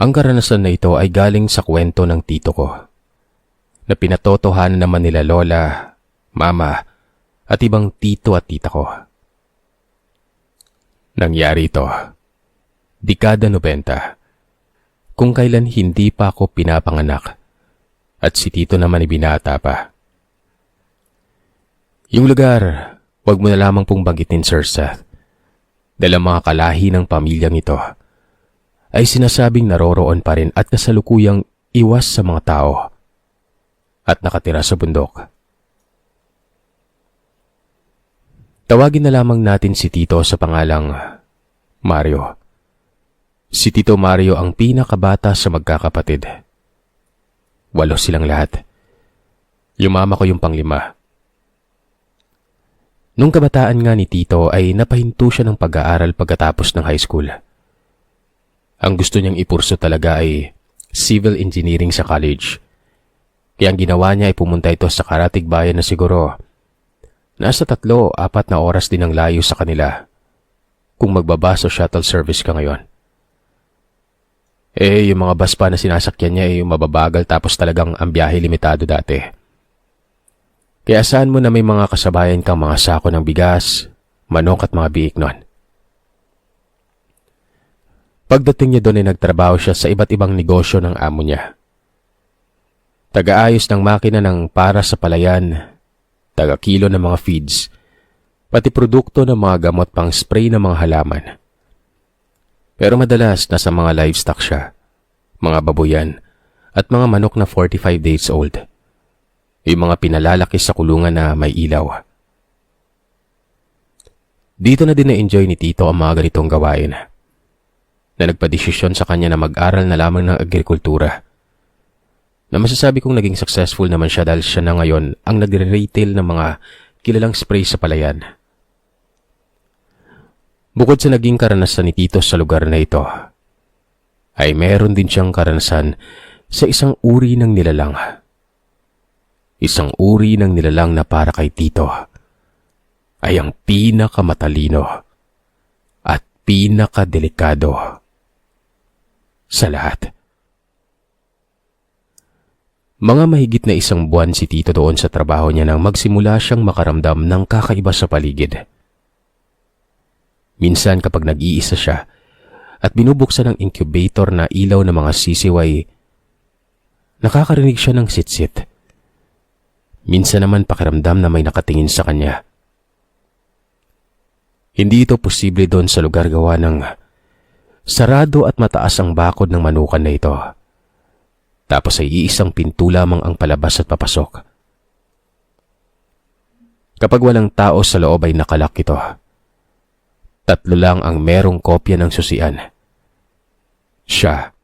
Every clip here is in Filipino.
Ang karanasan na ito ay galing sa kwento ng tito ko, na pinatotohanan naman nila lola, mama, at ibang tito at tita ko. Nangyari ito, dekada 90, kung kailan hindi pa ako pinapanganak at si tito naman ibinata pa. Yung lugar, wag mo na lamang pong banggitin, Sir Seth, dahil ang mga kalahi ng pamilyang ito ay sinasabing naroroon pa rin at kasalukuyang iwas sa mga tao at nakatira sa bundok. Tawagin na lamang natin si Tito sa pangalang Mario. Si Tito Mario ang pinakabata sa magkakapatid. 8 silang lahat. Yung mama ko yung panglima. Nung kabataan nga ni Tito ay napahinto siya ng pag-aaral pagkatapos ng high school. Ang gusto niyang ipurso talaga ay civil engineering sa college. Kaya ang ginawa niya ay pumunta ito sa karatig bayan na siguro nasa 3-4 na oras din ang layo sa kanila kung magbabas o shuttle service ka ngayon. Yung mga bus pa na sinasakyan niya ay mababagal tapos talagang ang biyahe limitado dati. Kaya saan mo na may mga kasabayan kang mga sako ng bigas, manok at mga biik nun. Pagdating niya doon ay nagtrabaho siya sa iba't ibang negosyo ng amo niya. Taga-ayos ng makina ng para sa palayan, taga-kilo ng mga feeds, pati produkto ng mga gamot pang spray ng mga halaman. Pero madalas nasa mga livestock siya, mga babuyan, at mga manok na 45 days old. Yung mga pinalalaki sa kulungan na may ilaw. Dito na din na-enjoy ni Tito ang mga ganitong gawain, na nagpadesisyon sa kanya na mag-aral na lamang ng agrikultura. Na masasabi kong naging successful naman siya dahil siya na ngayon ang nagre-retail ng mga kilalang spray sa palayan. Bukod sa naging karanasan ni Tito sa lugar na ito, ay meron din siyang karanasan sa isang uri ng nilalang. Isang uri ng nilalang na para kay Tito ay ang pinakamatalino at pinakadelikado sa lahat. Mga mahigit na 1 buwan si Tito doon sa trabaho niya nang magsimula siyang makaramdam ng kakaiba sa paligid. Minsan kapag nag-iisa siya at binubuksan ng incubator na ilaw ng mga sisiw ay nakakarinig siya ng sitsit. Minsan naman pakiramdam na may nakatingin sa kanya. Hindi ito posible doon sa lugar gawa ng sarado at mataas ang bakod ng manukan na ito. Tapos ay iisang pinto lamang ang palabas at papasok. Kapag walang tao sa loob ay nakalak ito. 3 lang ang merong kopya ng susian. Siya,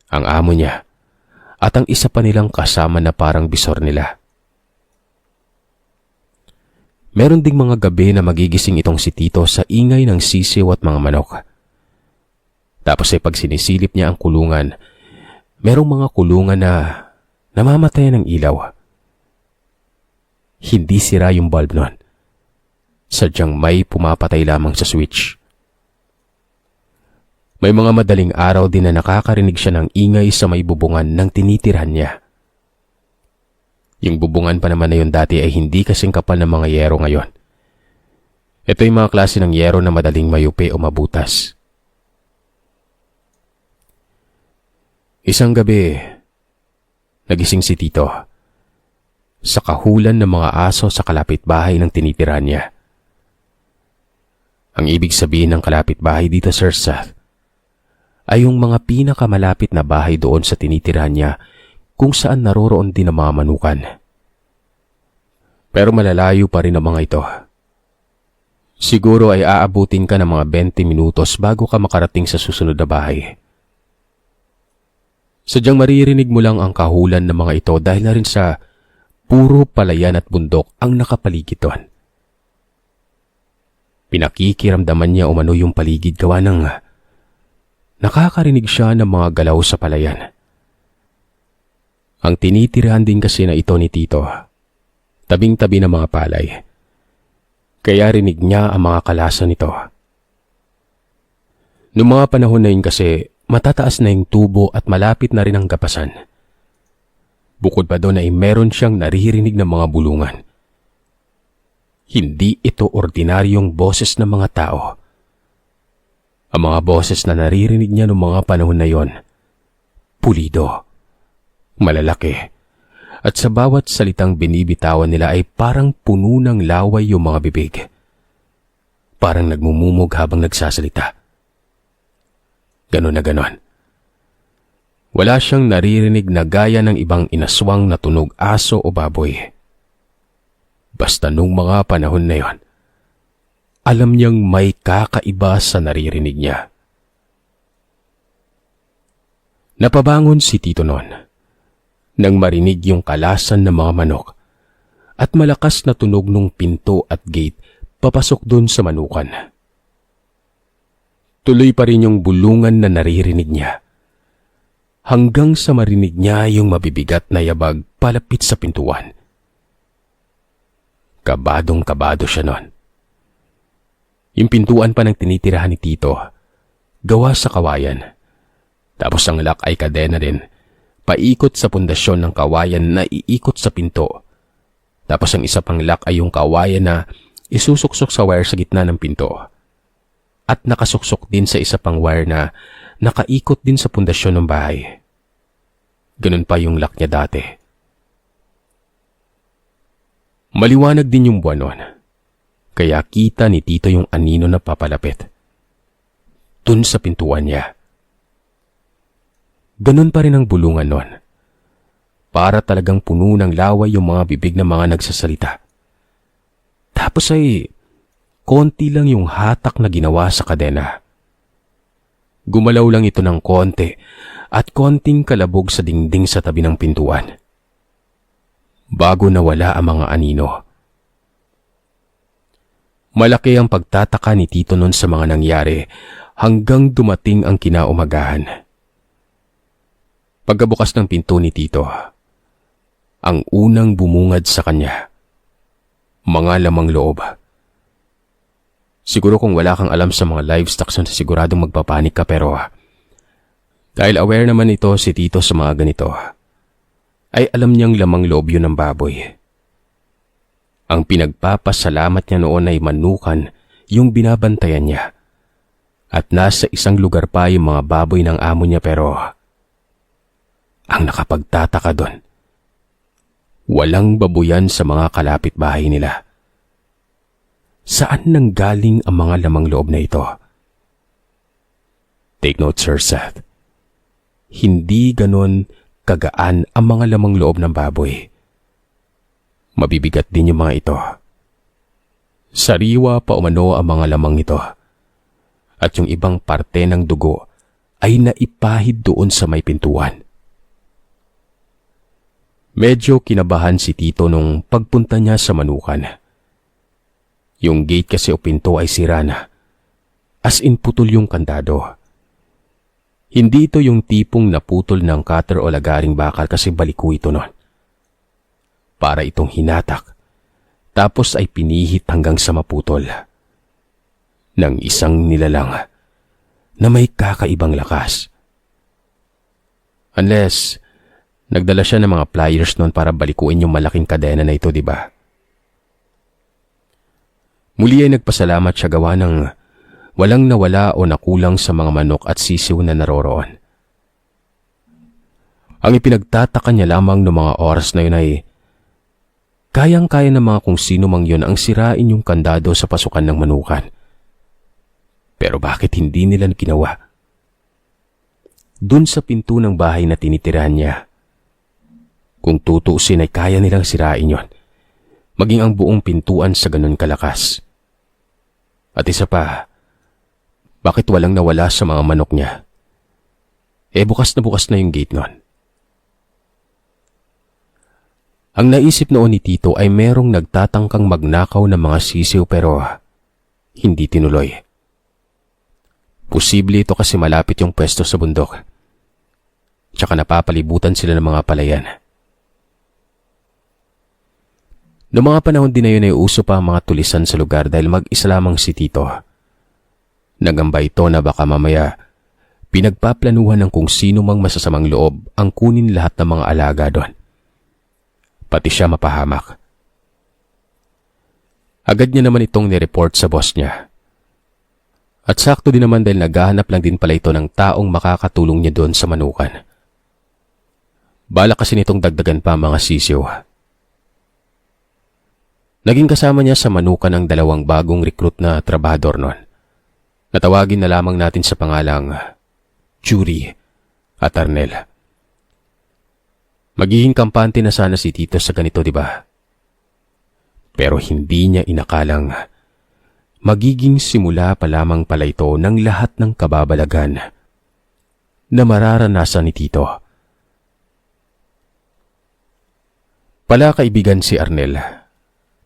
ang amo niya, at ang isa pa nilang kasama na parang bisor nila. Meron ding mga gabi na magigising itong si Tito sa ingay ng sisiw at mga manok. Tapos ay pag sinisilip niya ang kulungan, merong mga kulungan na namamatayan ng ilaw. Hindi sira yung bulb nun. Sadyang may pumapatay lamang sa switch. May mga madaling araw din na nakakarinig siya ng ingay sa may bubungan ng tinitirhan niya. Yung bubungan pa naman na yun dati ay hindi kasing kapal ng mga yero ngayon. Ito yung mga klase ng yero na madaling mayupi o mabutas. Isang gabi, nagising si Tito sa kahulan ng mga aso sa kalapit bahay ng tinitirahan niya. Ang ibig sabihin ng kalapit bahay dito, Sir Seth, ay yung mga pinakamalapit na bahay doon sa tinitirahan niya kung saan naroroon din ang mga manukan. Pero malalayo pa rin ang mga ito. Siguro ay aabutin ka ng mga 20 minutos bago ka makarating sa susunod na bahay. Sadyang maririnig mo lang ang kahulan ng mga ito dahil na rin sa puro palayan at bundok ang nakapaligid doon. Pinakikiramdaman niya umano yung paligid gawa ng nakakarinig siya ng mga galaw sa palayan. Ang tinitirahan din kasi na ito ni Tito, tabing-tabi ng mga palay. Kaya rinig niya ang mga kalasan nito. Noong mga panahon na yun kasi, matataas na yung tubo at malapit na rin ang gapasan. Bukod pa doon ay meron siyang naririnig ng mga bulungan. Hindi ito ordinaryong boses ng mga tao. Ang mga boses na naririnig niya noong mga panahon na yon, pulido, malalaki, at sa bawat salitang binibitawan nila ay parang puno ng laway yung mga bibig. Parang nagmumumog habang nagsasalita. Ganon na ganon. Wala siyang naririnig na gaya ng ibang inaswang na tunog aso o baboy. Basta nung mga panahon na yon, alam niyang may kakaiba sa naririnig niya. Napabangon si Tito noon nang marinig yung kalasan ng mga manok at malakas na tunog ng pinto at gate papasok dun sa manukan. Tuloy pa rin yung bulungan na naririnig niya hanggang sa marinig niya yung mabibigat na yabag palapit sa pintuan. Kabadong-kabado siya noon. Yung pintuan pa ng tinitirahan ni Tito, gawa sa kawayan. Tapos ang lock ay kadena din, paikot sa pundasyon ng kawayan na iikot sa pinto. Tapos ang isa pang lock ay yung kawayan na isusuksok sa wire sa gitna ng pinto. At nakasuksok din sa isa pang wire na nakaikot din sa pundasyon ng bahay. Ganun pa yung lock niya dati. Maliwanag din yung buwan nun, kaya kita ni Tito yung anino na papalapit dun sa pintuan niya. Ganun pa rin ang bulungan nun. Para talagang puno ng laway yung mga bibig ng mga nagsasalita. Tapos ay konti lang yung hatak na ginawa sa kadena. Gumalaw lang ito ng konti at konting kalabog sa dingding sa tabi ng pintuan. Bago nawala ang mga anino. Malaki ang pagtataka ni Tito nun sa mga nangyari hanggang dumating ang kinaumagahan. Pagkabukas ng pinto ni Tito, ang unang bumungad sa kanya, mga lamang loob. Siguro kung wala kang alam sa mga livestock, siguradong magpapanik ka, pero dahil aware naman ito si Tito sa mga ganito, ay alam niyang lamang loob yun ng baboy. Ang pinagpapasalamat niya noon ay manukan yung binabantayan niya. At nasa isang lugar pa yung mga baboy ng amo niya, pero ang nakapagtataka doon, walang babuyan sa mga kalapit bahay nila. Saan nanggaling ang mga lamang loob na ito? Take note, Sir Seth. Hindi ganon kagaan ang mga lamang loob ng baboy. Mabibigat din yung mga ito. Sariwa pa umano ang mga lamang ito. At yung ibang parte ng dugo ay naipahid doon sa may pintuan. Medyo kinabahan si Tito nung pagpunta niya sa manukan. Yung gate kasi o pinto ay sira na. As in putol yung kandado. Hindi ito yung tipong naputol ng cutter o lagaring bakal kasi baliko ito nun. Para itong hinatak. Tapos ay pinihit hanggang sa maputol. Ng isang nilalang na may kakaibang lakas. Unless nagdala siya ng mga pliers noon para balikuin yung malaking kadena na ito, di ba? Muli ay nagpasalamat siya gawa ng walang nawala o nakulang sa mga manok at sisiw na naroroon. Ang ipinagtataka niya lamang ng mga oras na yun ay kayang-kaya ng mga kung sino mang yun ang sirain yung kandado sa pasukan ng manukan. Pero bakit hindi nila ginawa? Dun sa pinto ng bahay na tinitirahan niya, kung tutuusin ay kaya nilang sirain yon, maging ang buong pintuan sa ganun kalakas. At isa pa, bakit walang nawala sa mga manok niya? Bukas na yung gate nun. Ang naisip noon ni Tito ay merong nagtatangkang magnakaw ng mga sisiw pero hindi tinuloy. Posible ito kasi malapit yung pwesto sa bundok. Tsaka napapalibutan sila ng mga palayan. Noong mga panahon din na yun ay uso pa ang mga tulisan sa lugar dahil mag-isa lamang si Tito. Nagamba ito na baka mamaya pinagpaplanuhan ng kung sino mang masasamang loob ang kunin lahat ng mga alaga doon. Pati siya mapahamak. Agad niya naman itong nireport sa boss niya. At sakto din naman dahil naghahanap lang din pala ito ng taong makakatulong niya doon sa manukan. Balak kasi nitong dagdagan pa mga sisiw. Naging kasama niya sa manukan ang 2 bagong recruit na trabahador noon. Natawagin na lamang natin sa pangalang Jury at Arnel. Magiging kampante na sana si Tito sa ganito, di ba? Pero hindi niya inakalang magiging simula pa lamang pala ito ng lahat ng kababalagan na mararanasan ni Tito. Pala kaibigan si Arnel.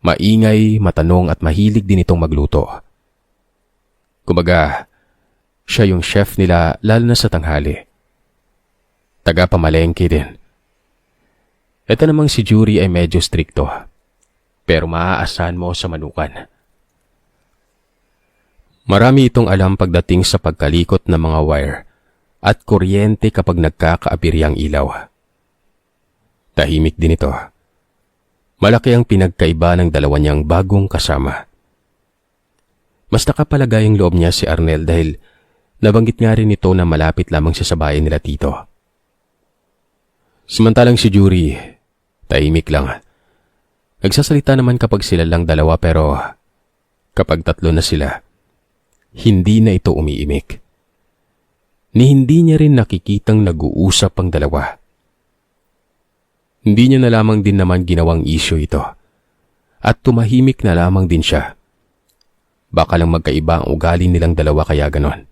Maingay, matanong at mahilig din itong magluto. Kumbaga, siya yung chef nila lalo na sa tanghali. Taga-pamalengke din. Ito namang si Jury ay medyo strikto, pero maaasahan mo sa manukan. Marami itong alam pagdating sa pagkalikot ng mga wire at kuryente kapag nagkakaabiryang ilaw. Tahimik din ito. Malaki ang pinagkaiba ng 2 niyang bagong kasama. Mas nakapalagay ang loob niya si Arnel dahil nabanggit nga rin ito na malapit lamang siya sa bayan nila Tito. Samantalang si Jury, tahimik lang. Nagsasalita naman kapag sila lang 2 pero kapag 3 na sila, hindi na ito umiimik. Ni hindi niya rin nakikitang nag-uusap ang 2. Hindi niya na lamang din naman ginawang issue ito. At tumahimik na lamang din siya. Baka lang magkaiba ang ugali nilang 2 kaya ganon.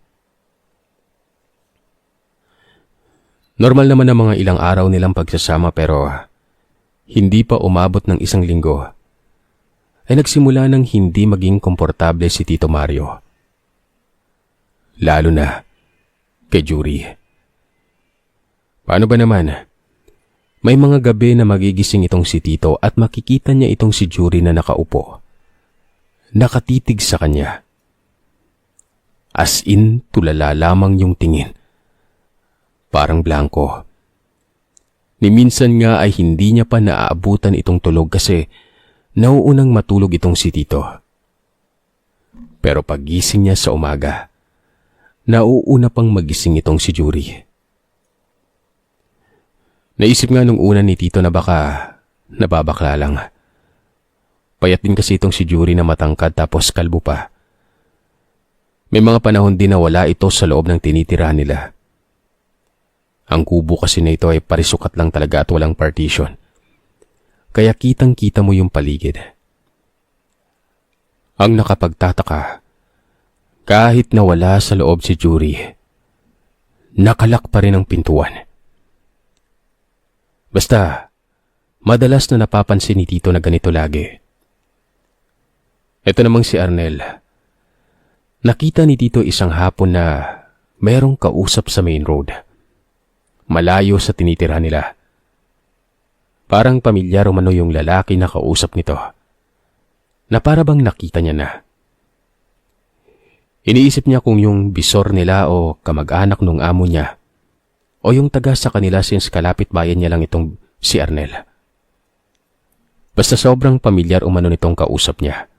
Normal naman ang mga ilang araw nilang pagsasama pero hindi pa umabot ng 1 linggo ay nagsimula ng hindi maging komportable si Tito Mario. Lalo na kay Jury. Paano ba naman? May mga gabi na magigising itong si Tito at makikita niya itong si Jury na nakaupo. Nakatitig sa kanya. As in, tulala lamang yung tingin. Parang blanco. Ni minsan nga ay hindi niya pa naaabutan itong tulog kasi nauunang matulog itong si Tito. Pero paggising niya sa umaga, nauuna pang magising itong si Jury. Naisip nga nung una ni Tito na baka nababakla lang. Payat din kasi itong si Jury na matangkad tapos kalbo pa. May mga panahon din na wala ito sa loob ng tinitirahan nila. Ang kubo kasi na ito ay parisukat lang talaga at walang partition. Kaya kitang-kita mo yung paligid. Ang nakapagtataka, kahit na wala sa loob si Jury, nakalak pa rin ang pintuan. Basta, madalas na napapansin ni Tito na ganito lagi. Ito namang si Arnel. Nakita ni Tito isang hapon na mayroong kausap sa main road. Malayo sa tinitirhan nila. Parang pamilyar umano yung lalaki na kausap nito. Na para bang nakita niya na. Iniisip niya kung yung bisor nila o kamag-anak nung amo niya o yung taga sa kanila since kalapit bayan niya lang itong si Arnel. Basta sobrang pamilyar umano nitong kausap niya.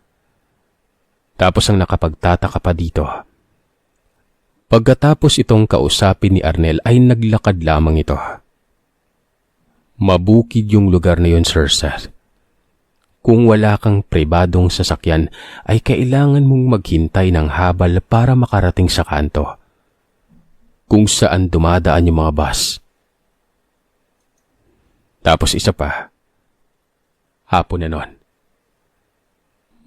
Tapos ang nakapagtataka pa dito, pagkatapos itong kausapin ni Arnel ay naglakad lamang ito. Mabukid yung lugar na yun, Sir Seth. Kung wala kang pribadong sasakyan, ay kailangan mong maghintay ng habal para makarating sa kanto, kung saan dumadaan yung mga bus. Tapos isa pa, hapon na nun.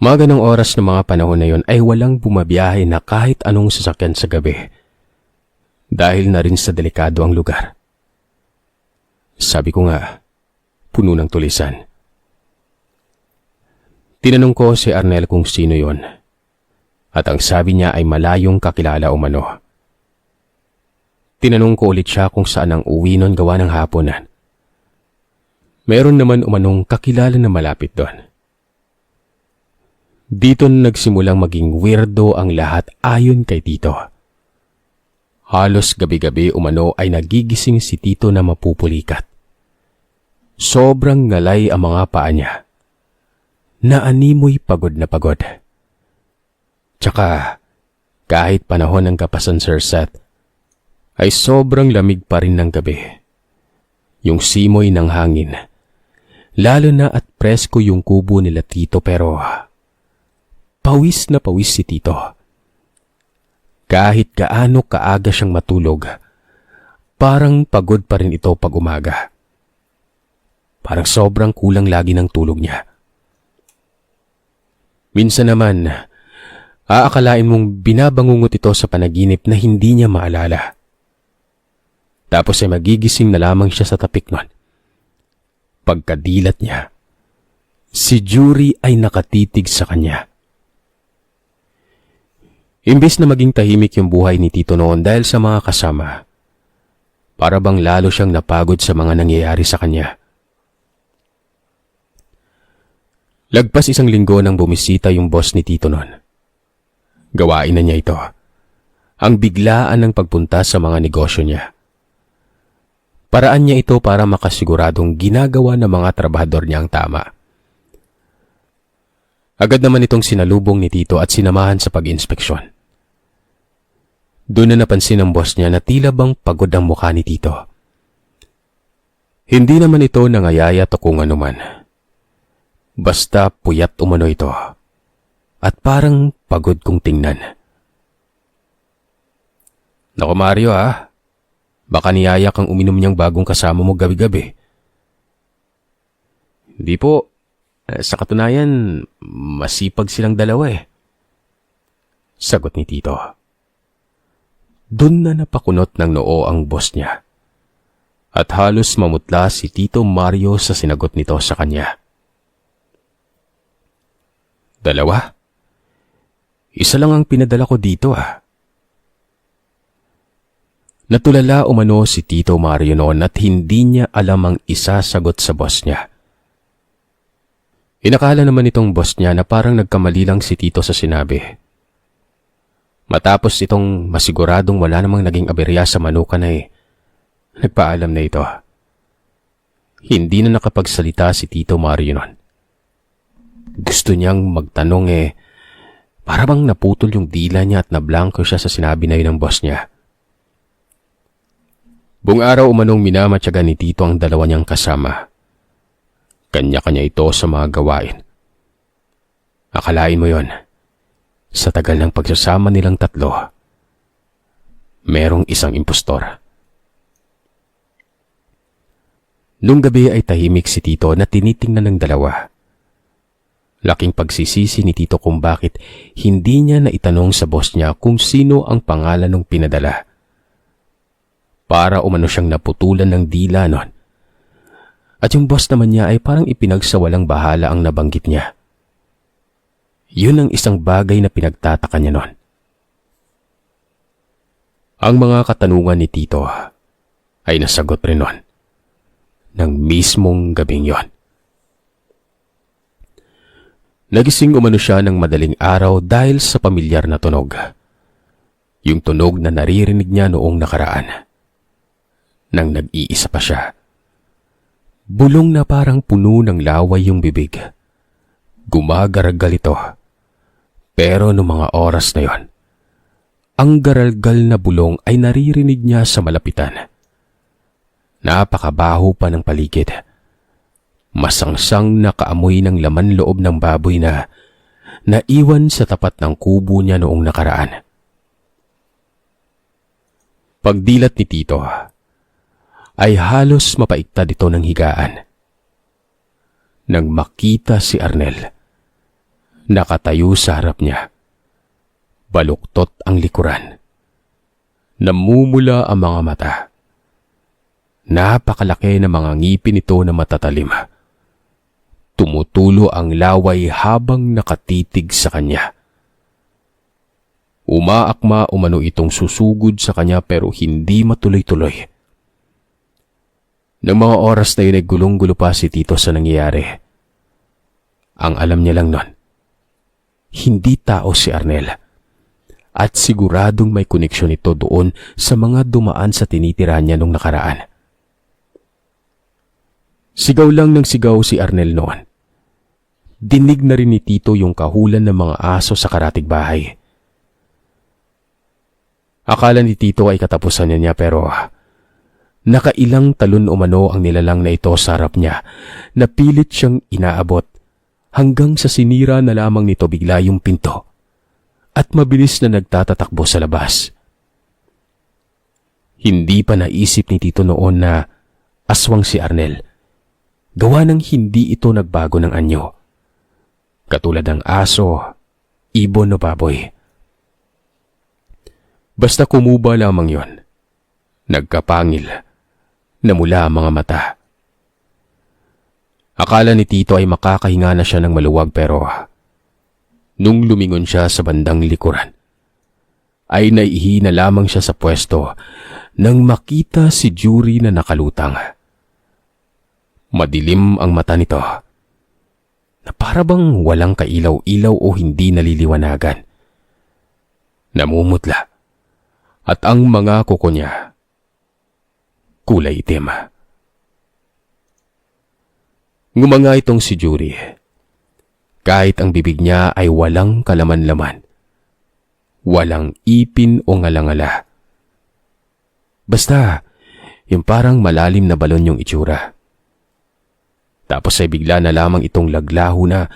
Mga ganong oras ng mga panahon na yun ay walang bumabiyahe na kahit anong sasakyan sa gabi. Dahil na rin sa delikado ang lugar. Sabi ko nga, puno ng tulisan. Tinanong ko si Arnel kung sino yon. At ang sabi niya ay malayong kakilala umano. Tinanong ko ulit siya kung saan ang uwi nun gawa ng haponan. Meron naman umanong kakilala na malapit doon. Dito nagsimulang maging weirdo ang lahat ayon kay Tito. Halos gabi-gabi umano ay nagigising si Tito na mapupulikat. Sobrang ngalay ang mga paa niya. Naanimoy pagod na pagod. Tsaka, kahit panahon ng kapasan Sir Seth, ay sobrang lamig pa rin ng gabi. Yung simoy ng hangin, lalo na at presko yung kubo nila Tito pero pawis na pawis si Tito. Kahit gaano kaaga siyang matulog, parang pagod pa rin ito pag umaga. Parang sobrang kulang lagi ng tulog niya. Minsan naman, aakalain mong binabangungot ito sa panaginip na hindi niya maalala. Tapos ay magigising na lamang siya sa tapik nun. Pagkadilat niya, si Jury ay nakatitig sa kanya. Imbes na maging tahimik yung buhay ni Tito noon dahil sa mga kasama, para bang lalo siyang napagod sa mga nangyayari sa kanya. Lagpas 1 linggo nang bumisita yung boss ni Tito noon. Gawain na niya ito. Ang biglaan ng pagpunta sa mga negosyo niya. Paraan niya ito para makasiguradong ginagawa ng mga trabahador niya ang tama. Agad naman itong sinalubong ni Tito at sinamahan sa pag-inspeksyon. Doon na napansin ng boss niya na tila bang pagod ang mukha ni Tito. Hindi naman ito nangayayat o kung anuman. Basta puyat umano ito. At parang pagod kong tingnan. Naku Mario baka niyayak ang uminom niyang bagong kasama mo gabi-gabi. Hindi po. Sa katunayan, masipag silang dalawa Sagot ni Tito. Doon na napakunot ng noo ang boss niya. At halos mamutla si Tito Mario sa sinagot nito sa kanya. Dalawa? Isa lang ang pinadala ko dito Natulala umano si Tito Mario noon at hindi niya alam ang isasagot sa boss niya. Inakala naman itong boss niya na parang nagkamali lang si Tito sa sinabi. Matapos itong masiguradong wala namang naging aberya sa manuka na nagpaalam na ito. Hindi na nakapagsalita si Tito Mario noon. Gusto niyang magtanong para bang naputol yung dila niya at nablangko siya sa sinabi na yun ng boss niya. Buong araw umanong minamatyaga ni Tito ang dalawa niyang kasama. Kanya-kanya ito sa mga gawain. Akalain mo yon, sa tagal ng pagsasama nilang tatlo, merong isang impostor. Nung gabi ay tahimik si Tito na tinitingnan ng dalawa. Laking pagsisisi ni Tito kung bakit hindi niya naitanong sa boss niya kung sino ang pangalan ng pinadala. Para umano siyang naputulan ng dila nun. At yung boss naman niya ay parang ipinagsawalang bahala ang nabanggit niya. Yun ang isang bagay na pinagtataka niya nun. Ang mga katanungan ni Tito ay nasagot rin nun ng mismong gabing yon. Nagising umano siya ng madaling araw dahil sa pamilyar na tunog. Yung tunog na naririnig niya noong nakaraan. Nang nag-iisa pa siya. Bulong na parang puno ng laway yung bibig. Gumagaragal ito. Pero noong mga oras na yon, ang garalgal na bulong ay naririnig niya sa malapitan. Napakabaho pa ng paligid. Masangsang nakaamoy ng laman loob ng baboy na naiwan sa tapat ng kubo niya noong nakaraan. Pagdilat ni Tito, ay halos mapaiktad ito ng higaan. Nang makita si Arnel, nakatayo sa harap niya. Baluktot ang likuran. Namumula ang mga mata. Napakalaki na mga ngipin ito na matatalim. Tumutulo ang laway habang nakatitig sa kanya. Umaakma umano itong susugod sa kanya pero hindi matuloy-tuloy. Nang mga oras na yun ay gulong-gulo pa si Tito sa nangyayari. Ang alam niya lang nun, hindi tao si Arnel. at siguradong may koneksyon ito doon sa mga dumaan sa tinitirahan niya nung nakaraan. Sigaw lang ng sigaw si Arnel noon. Dinig na rin ni Tito yung kahulan ng mga aso sa karatig bahay. Akala ni Tito ay katapusan niya pero nakailang talon umano ang nilalang na ito sa harap niya na pilit siyang inaabot hanggang sa sinira na lamang nito bigla yung pinto at mabilis na nagtatatakbo sa labas. Hindi pa naisip ni Tito noon na aswang si Arnel. Gawa ng hindi ito nagbago ng anyo. Katulad ng aso, ibon o baboy. Basta kumuba lamang yon. Nagkapangil. Namula ang mga mata. Akala ni Tito ay makakahinga na siya ng maluwag pero nung lumingon siya sa bandang likuran, ay naihina lamang siya sa pwesto nang makita si Jury na nakalutang. Madilim ang mata nito, na para bang walang kailaw-ilaw o hindi naliliwanagan. Namumutla, at ang mga kuko niya, kulay itim. Ngumanga itong si Jury, kahit ang bibig niya ay walang kalaman-laman, walang ipin o ngalangala. Basta, yung parang malalim na balon yung itsura. Tapos ay bigla na lamang itong laglaho na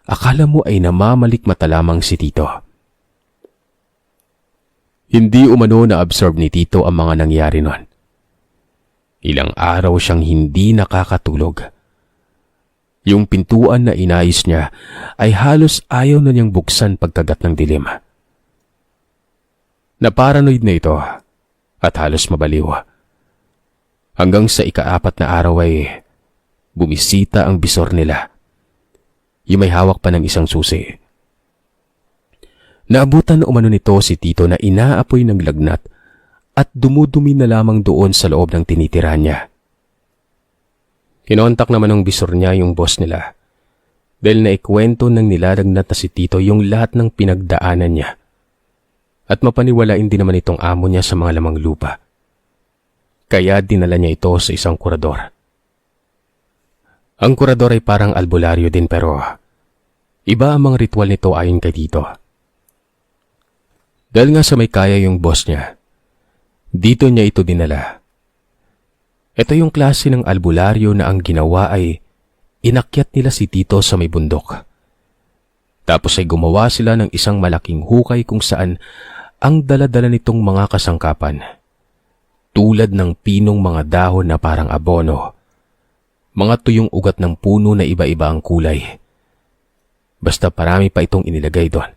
akala mo ay namamalikmata lamang si Tito. Hindi umano na-absorb ni Tito ang mga nangyari nun. Ilang araw siyang hindi nakakatulog. Yung pintuan na inayos niya ay halos ayaw na niyang buksan pagkagat ng dilim. Naparanoid na ito at halos mabaliw. Hanggang sa ika-4 na araw ay bumisita ang bisor nila. Yung may hawak pa ng isang susi. Naabutan na umano nito si Tito na inaapoy ng lagnat at dumudumi na lamang doon sa loob ng tinitirahan niya. Kinontak naman ng bisor niya yung boss nila dahil naikwento ng nilalagnat na si Tito yung lahat ng pinagdaanan niya at mapaniwalain din naman itong amo niya sa mga lamang lupa. Kaya dinala niya ito sa isang kurador. Ang kurador ay parang albularyo din pero iba ang mga ritual nito ayon kay Tito. Dahil nga sa may kaya yung boss niya, dito niya ito dinala. Ito yung klase ng albularyo na ang ginawa ay inakyat nila si Tito sa may bundok. Tapos ay gumawa sila ng isang malaking hukay kung saan ang dala-dala nitong mga kasangkapan. Tulad ng pinong mga dahon na parang abono. Mga tuyong ugat ng puno na iba-iba ang kulay. Basta parami pa itong inilagay doon.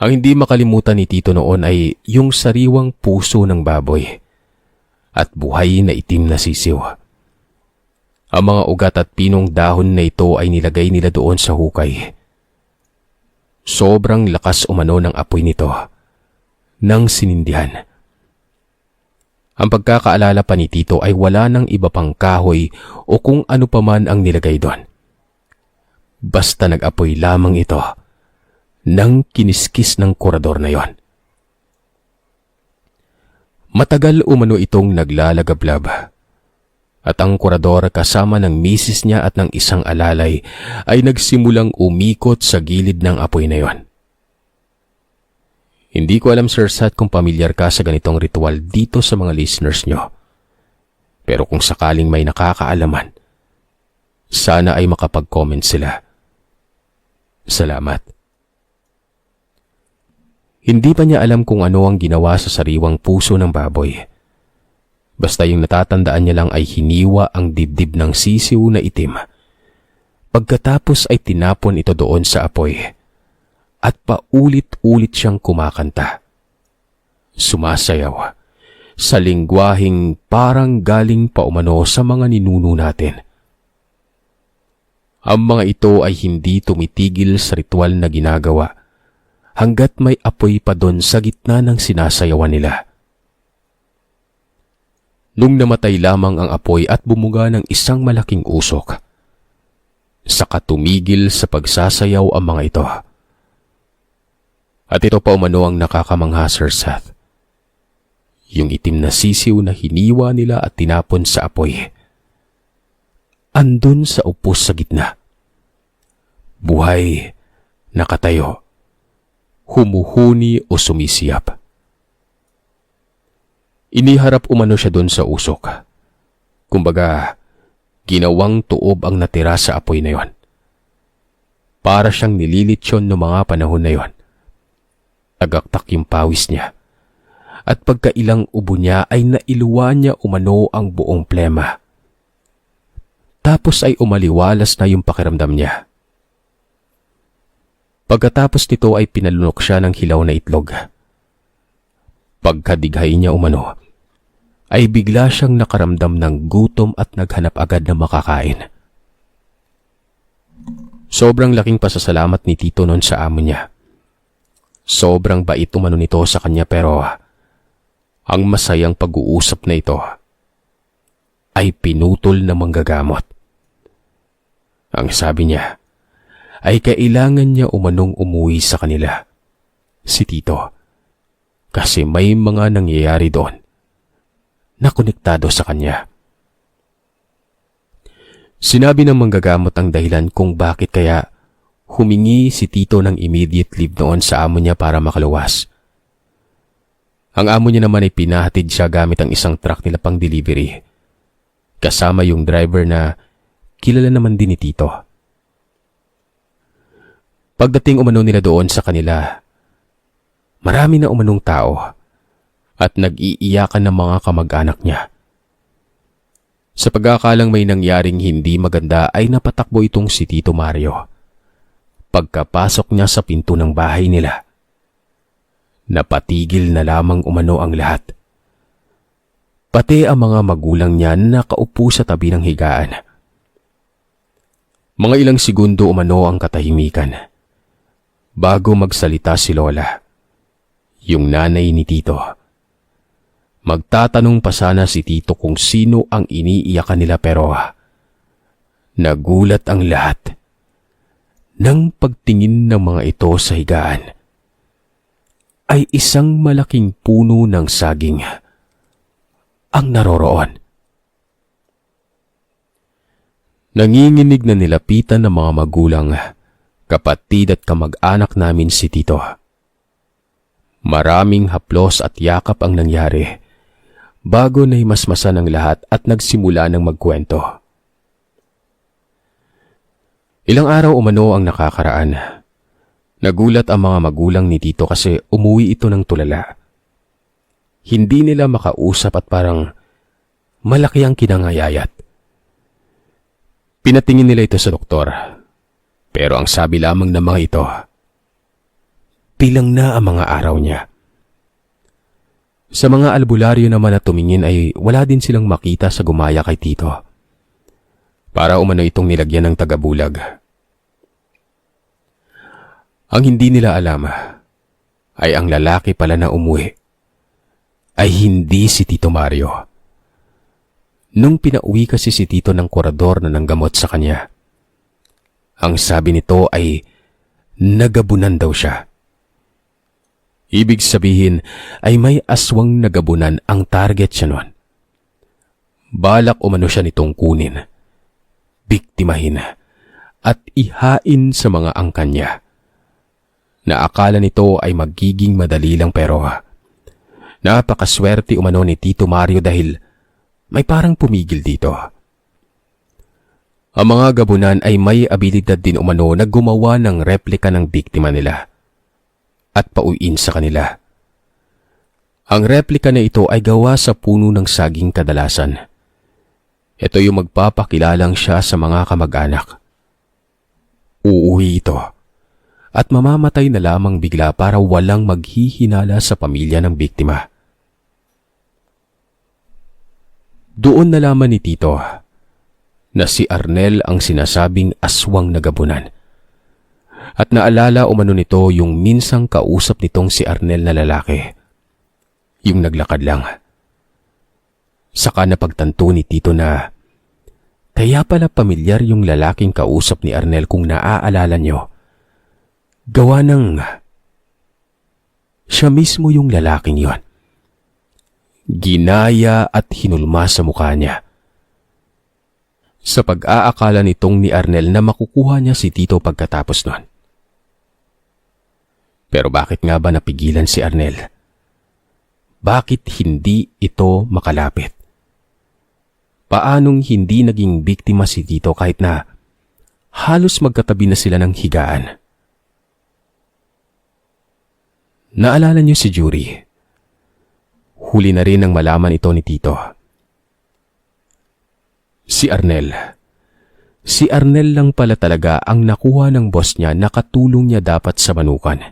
Ang hindi makalimutan ni Tito noon ay yung sariwang puso ng baboy at buhay na itim na sisiw. Ang mga ugat at pinong dahon na ito ay nilagay nila doon sa hukay. Sobrang lakas umano ng apoy nito nang sinindihan. Ang pagkakaalala pa ni Tito ay wala ng iba pang kahoy o kung ano paman ang nilagay doon. Basta nag-apoy lamang ito nang kiniskis ng korador na yon. Matagal umano itong naglalagablab at ang korador kasama ng misis niya at ng isang alalay ay nagsimulang umikot sa gilid ng apoy na yon. Hindi ko alam Sir Sat kung pamilyar ka sa ganitong ritual dito sa mga listeners nyo. Pero kung sakaling may nakakaalaman, sana ay makapag-comment sila. Salamat. Hindi pa niya alam kung ano ang ginawa sa sariwang puso ng baboy. Basta yung natatandaan niya lang ay hiniwa ang dibdib ng sisiw na itim. Pagkatapos ay tinapon ito doon sa apoy. At paulit-ulit siyang kumakanta. Sumasayaw sa lingwaheng parang galing pa umano sa mga ninuno natin. Ang mga ito ay hindi tumitigil sa ritual na ginagawa hanggat may apoy pa doon sa gitna ng sinasayawan nila. Nung namatay lamang ang apoy at bumuga ng isang malaking usok, saka tumigil sa pagsasayaw ang mga ito. At ito pa umano ang nakakamangha, Sir Seth. Yung itim na sisiw na hiniwa nila at tinapon sa apoy. Andun sa upos sa gitna. Buhay, nakatayo, humuhuni o sumisiyap. Iniharap umano siya doon sa usok. Kumbaga, ginawang tuob ang natira sa apoy na yon. Para siyang nililitsyon noong mga panahon na yon. Tagaktak yung pawis niya. At pagkailang ubo niya ay nailuwa niya umano ang buong plema. Tapos ay umaliwalas na yung pakiramdam niya. Pagkatapos nito ay pinalunok siya ng hilaw na itlog. Pagkadighay niya umano, ay bigla siyang nakaramdam ng gutom at naghanap agad na makakain. Sobrang laking pasasalamat ni Tito noon sa amo niya. Sobrang bait umano nito sa kanya pero ang masayang pag-uusap na ito ay pinutol na manggagamot. Ang sabi niya ay kailangan niya umanong umuwi sa kanila, si Tito, kasi may mga nangyayari doon na konektado sa kanya. Sinabi ng manggagamot ang dahilan kung bakit kaya humingi si Tito ng immediate leave noon sa amo niya para makaluwas. Ang amo niya naman ay pinahatid siya gamit ang isang truck nila pang delivery, kasama yung driver na kilala naman din ni Tito. Pagdating umano nila doon sa kanila, marami na umanong tao at nag-iiyakan ng mga kamag-anak niya. Sa pagkakalang may nangyaring hindi maganda ay napatakbo itong si Tito Mario. Pagkapasok niya sa pinto ng bahay nila, napatigil na lamang umano ang lahat. Pati ang mga magulang niya nakaupo sa tabi ng higaan. Mga ilang segundo umano ang katahimikan bago magsalita si Lola, yung nanay ni Tito. Magtatanong pa sana si Tito kung sino ang iniiyakan nila pero nagulat ang lahat nang pagtingin ng mga ito sa higaan ay isang malaking puno ng saging ang naroroon. Nanginginig na nilapitan ng mga magulang, kapatid at kamag-anak namin si Tito. Maraming haplos at yakap ang nangyari bago nahimasmasan ang lahat at nagsimula ng magkwento. Ilang araw umano ang nakakaraan. Nagulat ang mga magulang ni Tito kasi umuwi ito ng tulala. Hindi nila makausap at parang malaki ang kinangayayat. Pinatingin nila ito sa doktor. Pero ang sabi lamang ng mga ito, pilang na ang mga araw niya. Sa mga albularyo naman na tumingin ay wala din silang makita sa gumaya kay Tito. Para umano itong nilagyan ng tagabulag. Ang hindi nila alam ay ang lalaki pala na umuwi ay hindi si Tito Mario. Nung pinauwi kasi si Tito ng korador na nanggamot sa kanya, ang sabi nito ay nagabunan daw siya. Ibig sabihin ay may aswang nagabunan ang target siya noon. Balak umano siya nitong kunin, biktimahin at ihain sa mga angkan niya. Na akala nito ay magiging madali lang pero napakaswerte umano ni Tito Mario dahil may parang pumigil dito. Ang mga gabunan ay may abilidad din umano na gumawa ng replika ng biktima nila at pauwiin sa kanila. Ang replika na ito ay gawa sa puno ng saging kadalasan. Ito yung magpapakilalang siya sa mga kamag-anak. Uuwi ito at mamamatay na lamang bigla para walang maghihinala sa pamilya ng biktima. Doon nalaman ni Tito na si Arnel ang sinasabing aswang nagabunan. At naalala umano nito yung minsang kausap nitong si Arnel na lalaki. Yung naglakad lang. Saka napagtanto ni Tito na kaya pala pamilyar yung lalaking kausap ni Arnel kung naaalala nyo. Gawa ng siya mismo yung lalaking yon. Ginaya at hinulma sa mukha niya. Sa pag-aakala nitong ni Arnel na makukuha niya si Tito pagkatapos nun. Pero bakit nga ba napigilan si Arnel? Bakit hindi ito makalapit? Paanong hindi naging biktima si Tito kahit na halos magkatabi na sila ng higaan? Naalala niyo si Jury? Huli na rin nang malaman ito ni Tito. Si Arnel. Si Arnel lang pala talaga ang nakuha ng boss niya na katulong niya dapat sa manukan.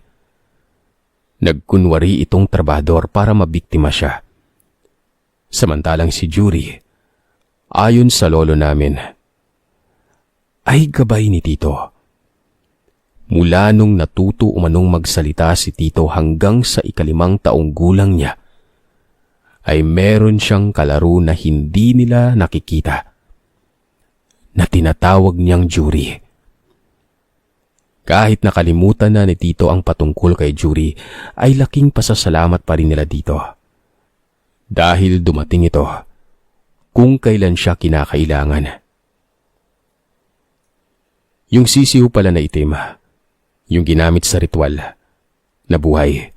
Nagkunwari itong trabador para mabiktima siya. Samantalang si Jury, ayon sa lolo namin, ay gabay ni Tito. Mula nung natuto umanong magsalita si Tito hanggang sa 5 taong gulang niya, ay meron siyang kalaro na hindi nila nakikita, na tinatawag niyang Jury. Kahit nakalimutan na ni Tito ang patungkol kay Jury, ay laking pasasalamat pa rin nila dito. Dahil dumating ito kung kailan siya kinakailangan. Yung sisiw pala na itim, yung ginamit sa ritual, na buhay.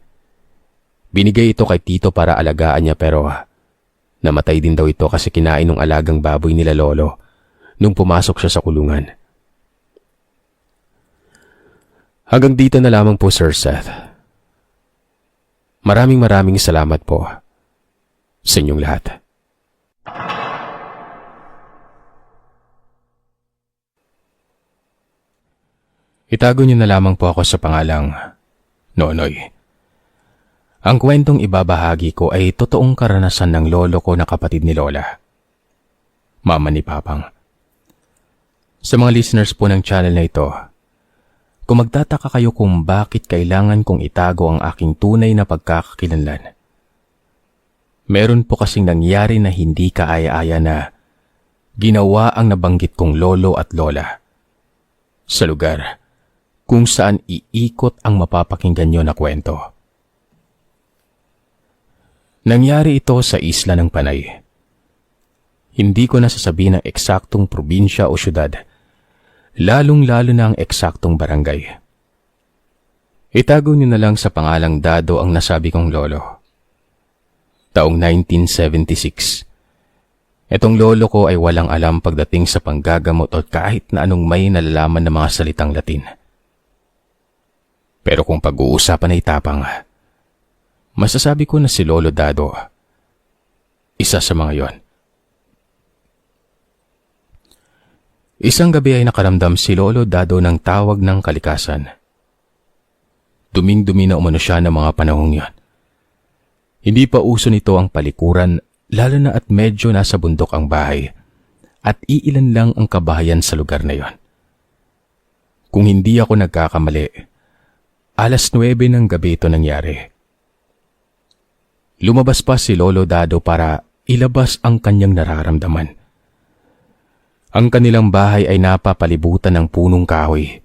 Binigay ito kay Tito para alagaan niya pero namatay din daw ito kasi kinain ng alagang baboy nila lolo nung pumasok siya sa kulungan. Hanggang dito na lamang po, Sir Seth. Maraming salamat po sa inyong lahat. Itago niyo na lamang po ako sa pangalang Nonoy. Ang kwentong ibabahagi ko ay totoong karanasan ng lolo ko na kapatid ni Lola, mama ni Papang. Sa mga listeners po ng channel na ito, kung magtataka kayo kung bakit kailangan kong itago ang aking tunay na pagkakakilanlan, meron po kasing nangyari na hindi kaaya-aya na ginawa ang nabanggit kong lolo at lola sa lugar kung saan iikot ang mapapakinggan nyo na kwento. Nangyari ito sa isla ng Panay. Hindi ko nasasabihin ang eksaktong probinsya o syudad, lalong-lalo na ang eksaktong barangay. Itago niyo na lang sa pangalang Dado ang nasabi kong lolo. Taong 1976. Etong lolo ko ay walang alam pagdating sa panggagamot o kahit na anong may nalalaman ng mga salitang Latin. Pero kung pag-uusapan ay tapang, masasabi ko na si Lolo Dado, isa sa mga yon. Isang gabi ay nakaramdam si Lolo Dado ng tawag ng kalikasan. Duming-dumi na umano siya ng mga panahong yon. Hindi pa uso nito ang palikuran, lalo na at medyo nasa bundok ang bahay, at iilan lang ang kabahayan sa lugar na yon. Kung hindi ako nagkakamali, 9:00 ng gabi ito nangyari. Lumabas pa si Lolo Dado para ilabas ang kanyang nararamdaman. Ang kanilang bahay ay napapalibutan ng punong kahoy.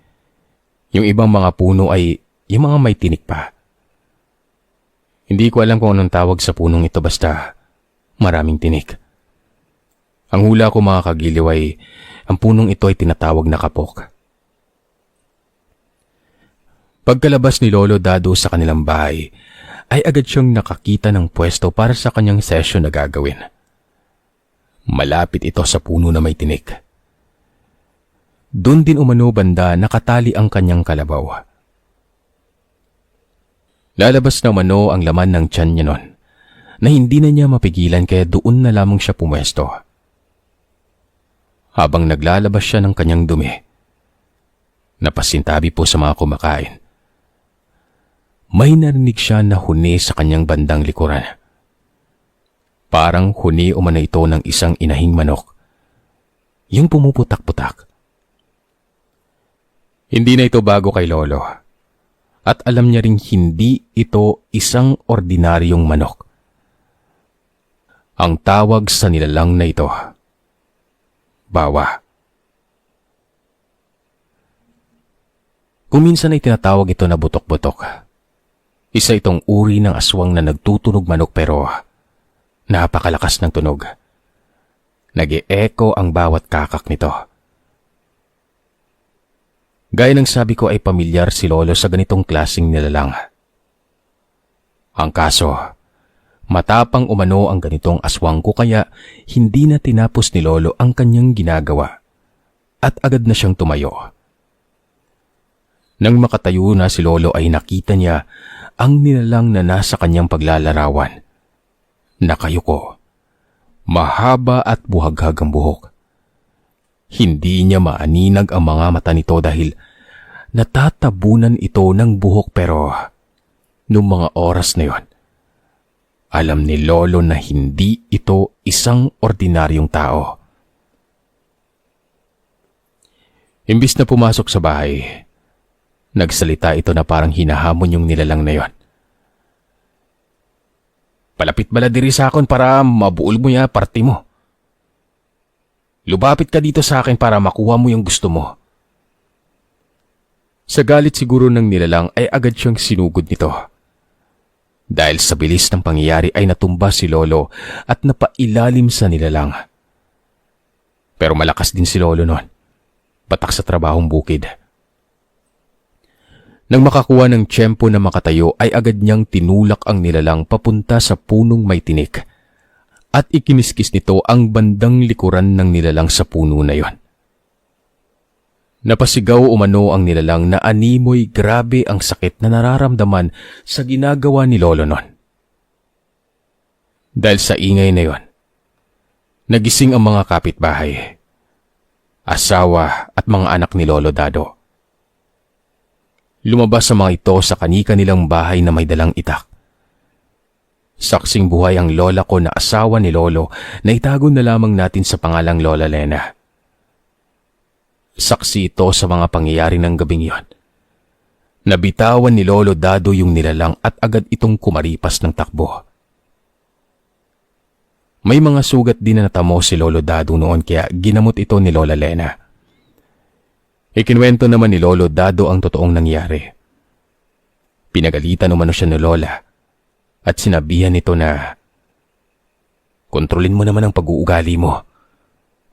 Yung ibang mga puno ay yung mga may tinik pa. Hindi ko alam kung anong tawag sa punong ito basta maraming tinik. Ang hula ko mga kagiliw ay ang punong ito ay tinatawag na kapok. Pagkalabas ni Lolo Dado sa kanilang bahay, ay agad siyang nakakita ng pwesto para sa kanyang session na gagawin. Malapit ito sa puno na may tinik. Doon din umano banda nakatali ang kanyang kalabaw. Lalabas na umano ang laman ng tiyan niya nun, na hindi na niya mapigilan kaya doon na lamang siya pumwesto. Habang naglalabas siya ng kanyang dumi, napasintabi po sa mga kumakain. May narinig siya na huni sa kanyang bandang likuran. Parang huni umano ito ng isang inahing manok, yung pumuputak-putak. Hindi na ito bago kay Lolo, at alam niya ring hindi ito isang ordinaryong manok. Ang tawag sa nilalang na ito, bawa. Kung minsan ay tinatawag ito na butok-butok, Isa itong uri ng aswang na nagtutunog manok pero napakalakas ng tunog. Nag-e-echo ang bawat kakak nito. Gaya ng sabi ko ay pamilyar si Lolo sa ganitong klaseng nilalang. Ang kaso, matapang umano ang ganitong aswang ko kaya hindi na tinapos ni Lolo ang kanyang ginagawa at agad na siyang tumayo. Nang makatayo na si Lolo ay nakita niya ang nilalang na nasa kanyang paglalarawan. Nakayuko, mahaba at buhaghag ang buhok. Hindi niya maaninag ang mga mata nito dahil natatabunan ito ng buhok pero noong mga oras na yon, alam ni Lolo na hindi ito isang ordinaryong tao. Imbis na pumasok sa bahay, nagsalita ito na parang hinahamon yung nilalang na yon. Palapit bala diri sa akin para mabuol mo ya party mo. Lubapit ka dito sa akin para makuha mo yung gusto mo. Sa galit siguro ng nilalang ay agad siyang sinugod nito. Dahil sa bilis ng pangyayari ay natumba si Lolo at napailalim sa nilalang. Pero malakas din si Lolo noon. Batak sa trabahong bukid. Nang makakuha ng tiyempo na makatayo ay agad niyang tinulak ang nilalang papunta sa punong may tinik at ikiniskis nito ang bandang likuran ng nilalang sa puno na yon. Napasigaw umano ang nilalang na animoy grabe ang sakit na nararamdaman sa ginagawa ni Lolo nun. Dahil sa ingay na yon, nagising ang mga kapitbahay, asawa at mga anak ni Lolo Dado. Lumabas sa mga ito sa kani-kanilang bahay na may dalang itak. Saksing buhay ang lola ko na asawa ni Lolo na itago na lamang natin sa pangalang Lola Lena. Saksi ito sa mga pangyayari ng gabing yon. Nabitawan ni Lolo Dado yung nilalang at agad itong kumaripas ng takbo. May mga sugat din na natamo si Lolo Dado noon kaya ginamot ito ni Lola Lena. Ikinuwento naman ni Lolo Dado ang totoong nangyari. Pinagalitan umano siya ni Lola at sinabihan nito na, "Kontrolin mo naman ang pag-uugali mo.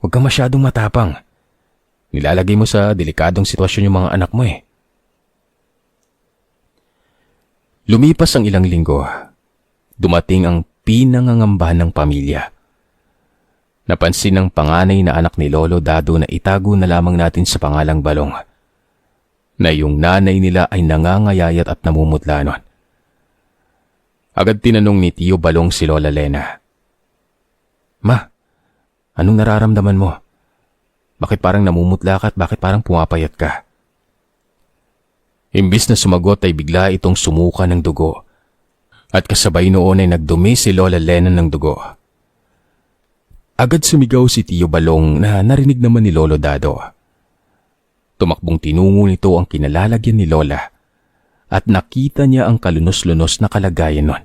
Huwag kang masyadong matapang. Nilalagay mo sa delikadong sitwasyon yung mga anak mo eh." Lumipas ang ilang linggo. Dumating ang pinangangambahan ng pamilya. Napansin ng panganay na anak ni Lolo Dado na itago na lamang natin sa pangalang Balong, na yung nanay nila ay nangangayayat at namumutla nun. Agad tinanong ni Tio Balong si Lola Lena, "Ma, anong nararamdaman mo? Bakit parang namumutla ka at bakit parang pumapayat ka?" Imbis na sumagot ay bigla itong sumuka ng dugo at kasabay noon ay nagdumi si Lola Lena ng dugo. Agad sumigaw si Tio Balong na narinig naman ni Lolo Dado. Tumakbong tinungo nito ang kinalalagyan ni Lola at nakita niya ang kalunos-lunos na kalagayan nun.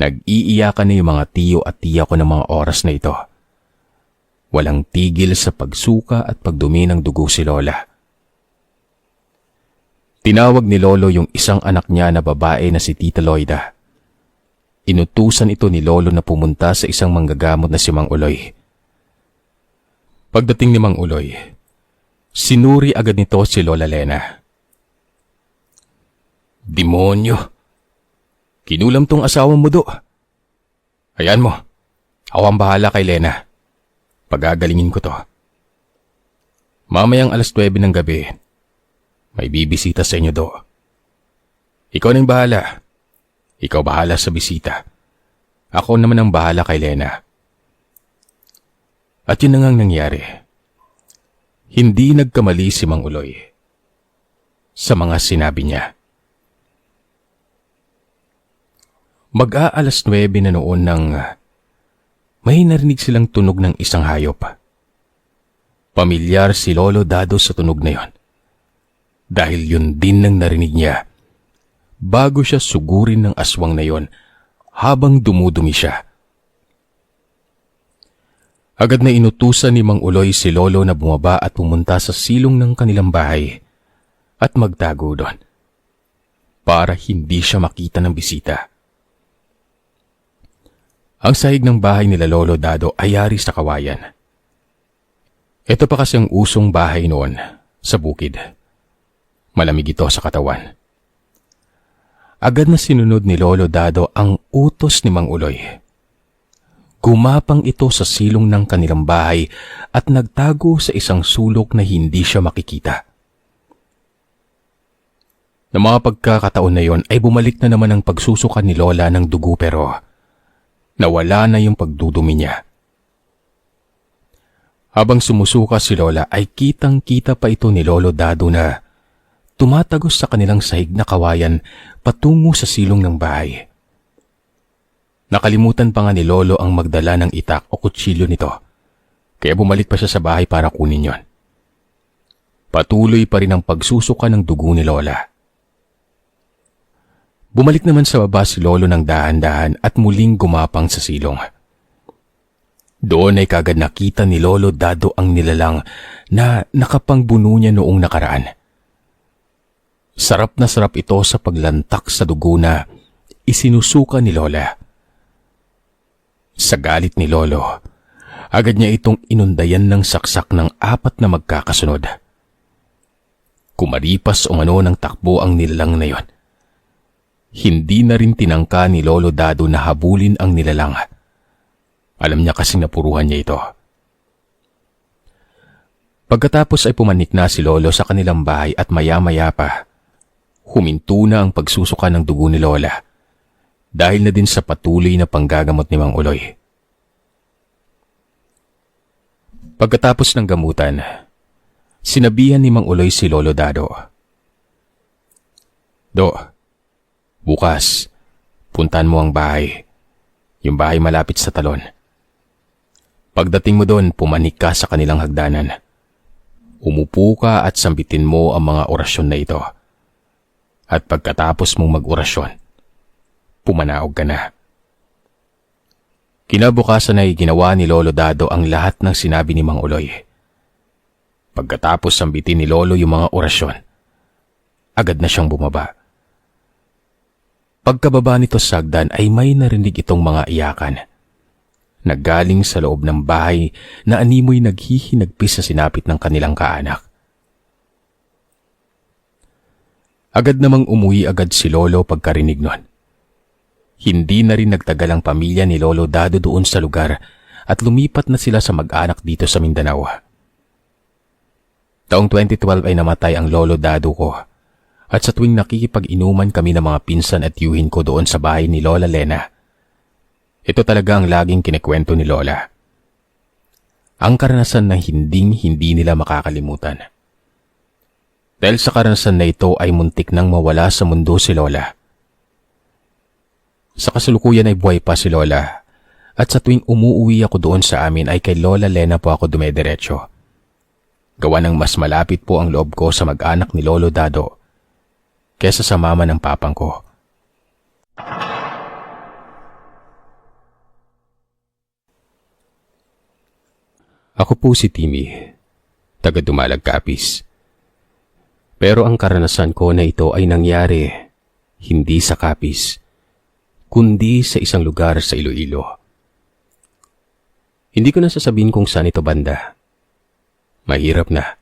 Nag-iiyakan na yung mga tiyo at tiya ko ng mga oras na ito. Walang tigil sa pagsuka at pagdumi ng dugo si Lola. Tinawag ni Lolo yung isang anak niya na babae na si Tita Loida. Inutusan ito ni Lolo na pumunta sa isang manggagamot na si Mang Uloy. Pagdating ni Mang Uloy, sinuri agad nito si Lola Lena. "Demonyo! Kinulam tong asawa mo do. Ayan mo, ako ang bahala kay Lena. Pagagalingin ko to. Mamayang 9:00 ng gabi, may bibisita sa inyo do. Ikaw nang bahala. Ikaw bahala sa bisita. Ako naman ang bahala kay Lena." At yun na ngang nangyari. Hindi nagkamali si Mang Uloy sa mga sinabi niya. Mag-aalas 9 na noon nang may narinig silang tunog ng isang hayop. Pamilyar si Lolo Dado sa tunog na yon. Dahil yun din ang narinig niya bago siya sugurin ng aswang na yon habang dumudumi siya. Agad na inutusan ni Mang Uloy si Lolo na bumaba at pumunta sa silong ng kanilang bahay at magtago doon. para hindi siya makita ng bisita. Ang sahig ng bahay nila Lolo Dado ay yari sa kawayan. Ito pa kasi ang usong bahay noon sa bukid. Malamig ito sa katawan. Agad na sinunod ni Lolo Dado ang utos ni Mang Uloy. Gumapang ito sa silong ng kanilang bahay at nagtago sa isang sulok na hindi siya makikita. Na mga pagkakataon na yon ay bumalik na naman ang pagsusuka ni Lola ng dugo pero nawala na yung pagdudumi niya. Habang sumusuka si Lola ay kitang-kita pa ito ni Lolo Dado na tumatagos sa kanilang sahig na kawayan patungo sa silong ng bahay. Nakalimutan pa nga ni Lolo ang magdala ng itak o kutsilyo nito, kaya bumalik pa siya sa bahay para kunin yon. Patuloy pa rin ang pagsusuka ng dugo ni Lola. Bumalik naman sa baba si Lolo ng dahan-dahan at muling gumapang sa silong. Doon ay kagad nakita ni Lolo Dado ang nilalang na nakapangbuno niya noong nakaraan. Sarap na sarap ito sa paglantak sa dugo na isinusuka ni Lola. Sa galit ni Lolo, agad niya itong inundayan ng saksak ng 4 na magkakasunod. Kumaripas umano ng takbo ang nilalang na yon. Hindi na rin tinangka ni Lolo Dado na habulin ang nilalang. Alam niya kasing napuruhan niya ito. Pagkatapos ay pumanik na si Lolo sa kanilang bahay at maya-maya pa, huminto na ang pagsusuka ng dugo ni Lola dahil na din sa patuloy na panggagamot ni Mang Uloy. Pagkatapos ng gamutan, sinabihan ni Mang Uloy si Lolo Dado. Do, bukas, puntahan mo ang bahay. Yung bahay malapit sa talon. Pagdating mo doon, pumanik ka sa kanilang hagdanan. Umupo ka at sambitin mo ang mga orasyon na ito. At pagkatapos mong mag-orasyon, pumanaog ka na. Kinabukasan ay ginawa ni Lolo Dado ang lahat ng sinabi ni Mang Uloy. Pagkatapos sambitin ni Lolo yung mga orasyon, agad na siyang bumaba. Pagkababa nito sa hagdan ay may narinig itong mga iyakan. Naggaling sa loob ng bahay na animoy naghihinagpis sa sinapit ng kanilang kaanak. Agad namang umuwi agad si Lolo pagkarinig nun. Hindi na rin nagtagal ang pamilya ni Lolo Dado doon sa lugar at lumipat na sila sa mag-anak dito sa Mindanao. Taong 2012 ay namatay ang Lolo Dado ko at sa tuwing nakikipag-inuman kami ng mga pinsan at yuhin ko doon sa bahay ni Lola Lena, ito talaga ang laging kinikwento ni Lola. Ang karanasan na hindi nila makakalimutan. Dahil sa karanasan na ito ay muntik nang mawala sa mundo si Lola. Sa kasalukuyan ay buhay pa si Lola at sa tuwing umuuwi ako doon sa amin ay kay Lola Lena po ako dumediretso. Gawa ng mas malapit po ang loob ko sa mag-anak ni Lolo Dado kesa sa mama ng papang ko. Ako po si Timmy, taga Dumalag, Capiz. Pero ang karanasan ko na ito ay nangyari hindi sa Capiz, kundi sa isang lugar sa Iloilo. Hindi ko na sasabihin kung saan ito banda. Mahirap na.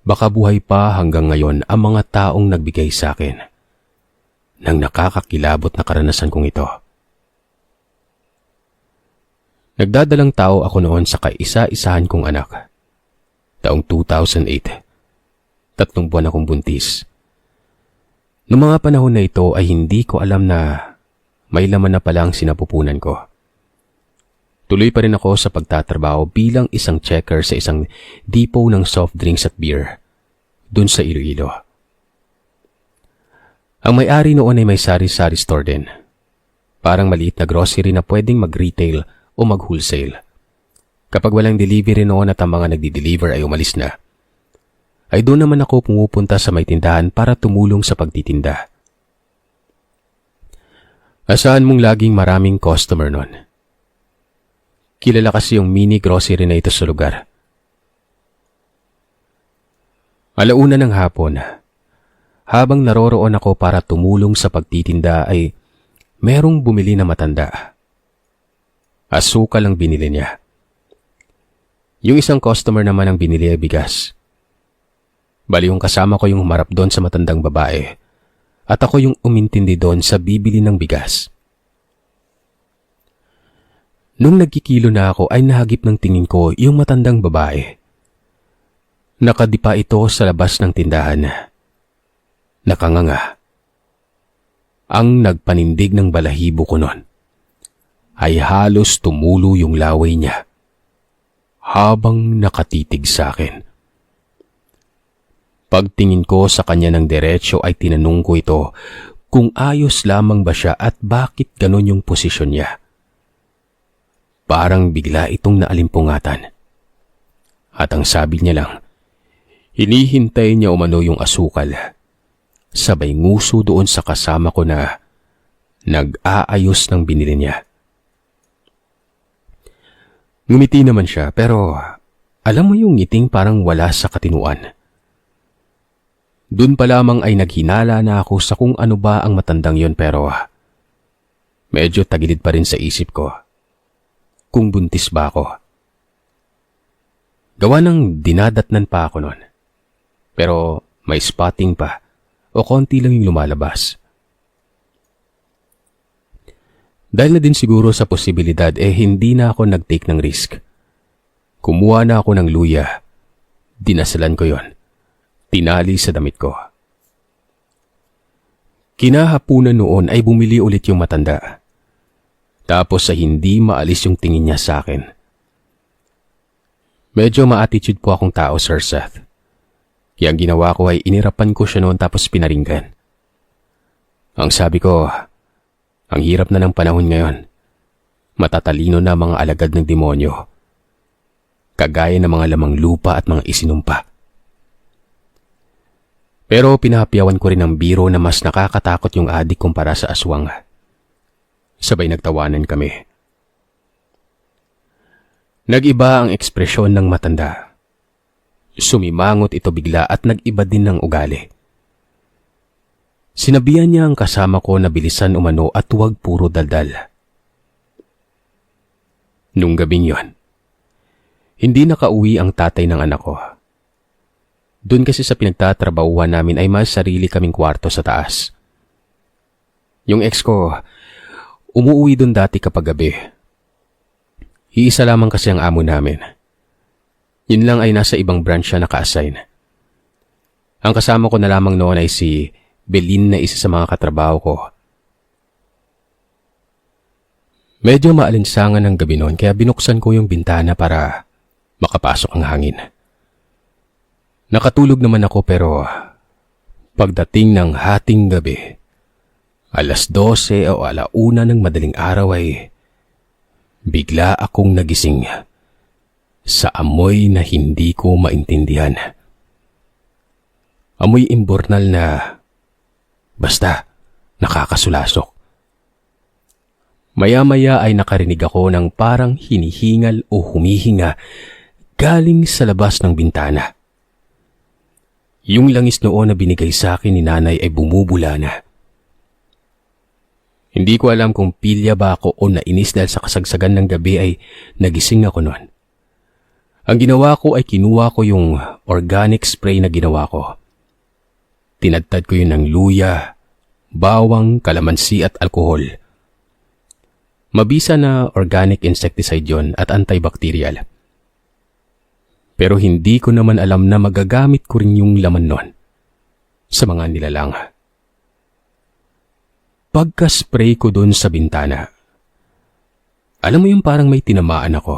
Baka buhay pa hanggang ngayon ang mga taong nagbigay sa akin ng nakakakilabot na karanasan kong ito. Nagdadalang tao ako noon sa kaisa-isahan kong anak. Taong 2008. 3 buwan akong buntis. Noong mga panahon na ito ay hindi ko alam na may laman na pala ang sinapupunan ko. Tuloy pa rin ako sa pagtatrabaho bilang isang checker sa isang depot ng soft drinks at beer dun sa Iloilo. Ang may-ari noon ay may sari-sari store din. Parang maliit na grocery na pwedeng mag-retail o mag-wholesale. Kapag walang delivery noon at ang mga nagdi-deliver ay umalis na, ay doon naman ako pumupunta sa may tindahan para tumulong sa pagtitinda. Asahan mong laging maraming customer noon. Kilala kasi yung mini grocery na ito sa lugar. Alauna ng hapon, habang naroroon ako para tumulong sa pagtitinda ay merong bumili na matanda. Asukal ang binili niya. Yung isang customer naman ang binili ay bigas. Bali yung kasama ko yung humarap doon sa matandang babae at ako yung umintindi doon sa bibili ng bigas. Nung nagkikilo na ako ay nahagip ng tingin ko yung matandang babae. Nakadipa ito sa labas ng tindahan. Nakanganga. Ang nagpanindig ng balahibo ko noon ay halos tumulo yung laway niya habang nakatitig sa akin. Pagtingin ko sa kanya ng diretsyo ay tinanong ko ito kung ayos lamang ba siya at bakit ganon yung posisyon niya. Parang bigla itong naalimpungatan. At ang sabi niya lang, hinihintay niya umano yung asukal. Sabay nguso doon sa kasama ko na nag-aayos ng binili niya. Ngumiti naman siya pero alam mo yung ngiting parang wala sa katinuan. Doon pa lamang ay naghinala na ako sa kung ano ba ang matandang yon pero medyo tagilid pa rin sa isip ko. Kung buntis ba ako? Gawa ng dinadatnan pa ako noon. Pero may spotting pa o konti lang yung lumalabas. Dahil na din siguro sa posibilidad hindi na ako nag-take ng risk. Kumuha na ako ng luya. Dinasalan ko yon. Tinali sa damit ko. Kinahapunan noon ay bumili ulit yung matanda. Tapos sa hindi maalis yung tingin niya sa akin. Medyo ma-attitude po akong tao, Sir Seth. Kaya ang ginawa ko ay inirapan ko siya noon tapos pinaringgan. Ang sabi ko, ang hirap na ng panahon ngayon. Matatalino na mga alagad ng demonyo. Kagaya ng mga lamang lupa at mga isinumpa. Pero pinahapiawan ko rin ng biro na mas nakakatakot yung adik kumpara sa aswang. Sabay nagtawanan kami. Nag-iba ang ekspresyon ng matanda. Sumimangot ito bigla at nag-iba din ng ugali. Sinabihan niya ang kasama ko na bilisan umano at huwag puro daldal. Nung gabing yon, hindi nakauwi ang tatay ng anak ko. Doon kasi sa pinagtatrabahuan namin ay mas sarili kaming kwarto sa taas. Yung ex ko, umuwi doon dati kapag gabi. Iisa lamang kasi ang amo namin. Yun lang ay nasa ibang branch siya naka-assign. Ang kasama ko na lamang noon ay si Belin na isa sa mga katrabaho ko. Medyo maalinsangan ng gabi noon kaya binuksan ko yung bintana para makapasok ang hangin. Nakatulog naman ako pero pagdating ng hating gabi, 12:00 o 1:00 ng madaling araw ay bigla akong nagising sa amoy na hindi ko maintindihan. Amoy imbornal na basta nakakasulasok. Maya-maya ay nakarinig ako ng parang hinihingal o humihinga galing sa labas ng bintana. Yung langis noon na binigay sa akin ni nanay ay bumubula na. Hindi ko alam kung pilya ba ako o nainis dahil sa kasagsagan ng gabi ay nagising ako noon. Ang ginawa ko ay kinuha ko yung organic spray na ginawa ko. Tinadtad ko yun ng luya, bawang, kalamansi at alkohol. Mabisa na organic insecticide yon at antibacterial. Pero hindi ko naman alam na magagamit ko rin yung laman nun sa mga nilalang. Pagka-spray ko doon sa bintana, alam mo yung parang may tinamaan ako.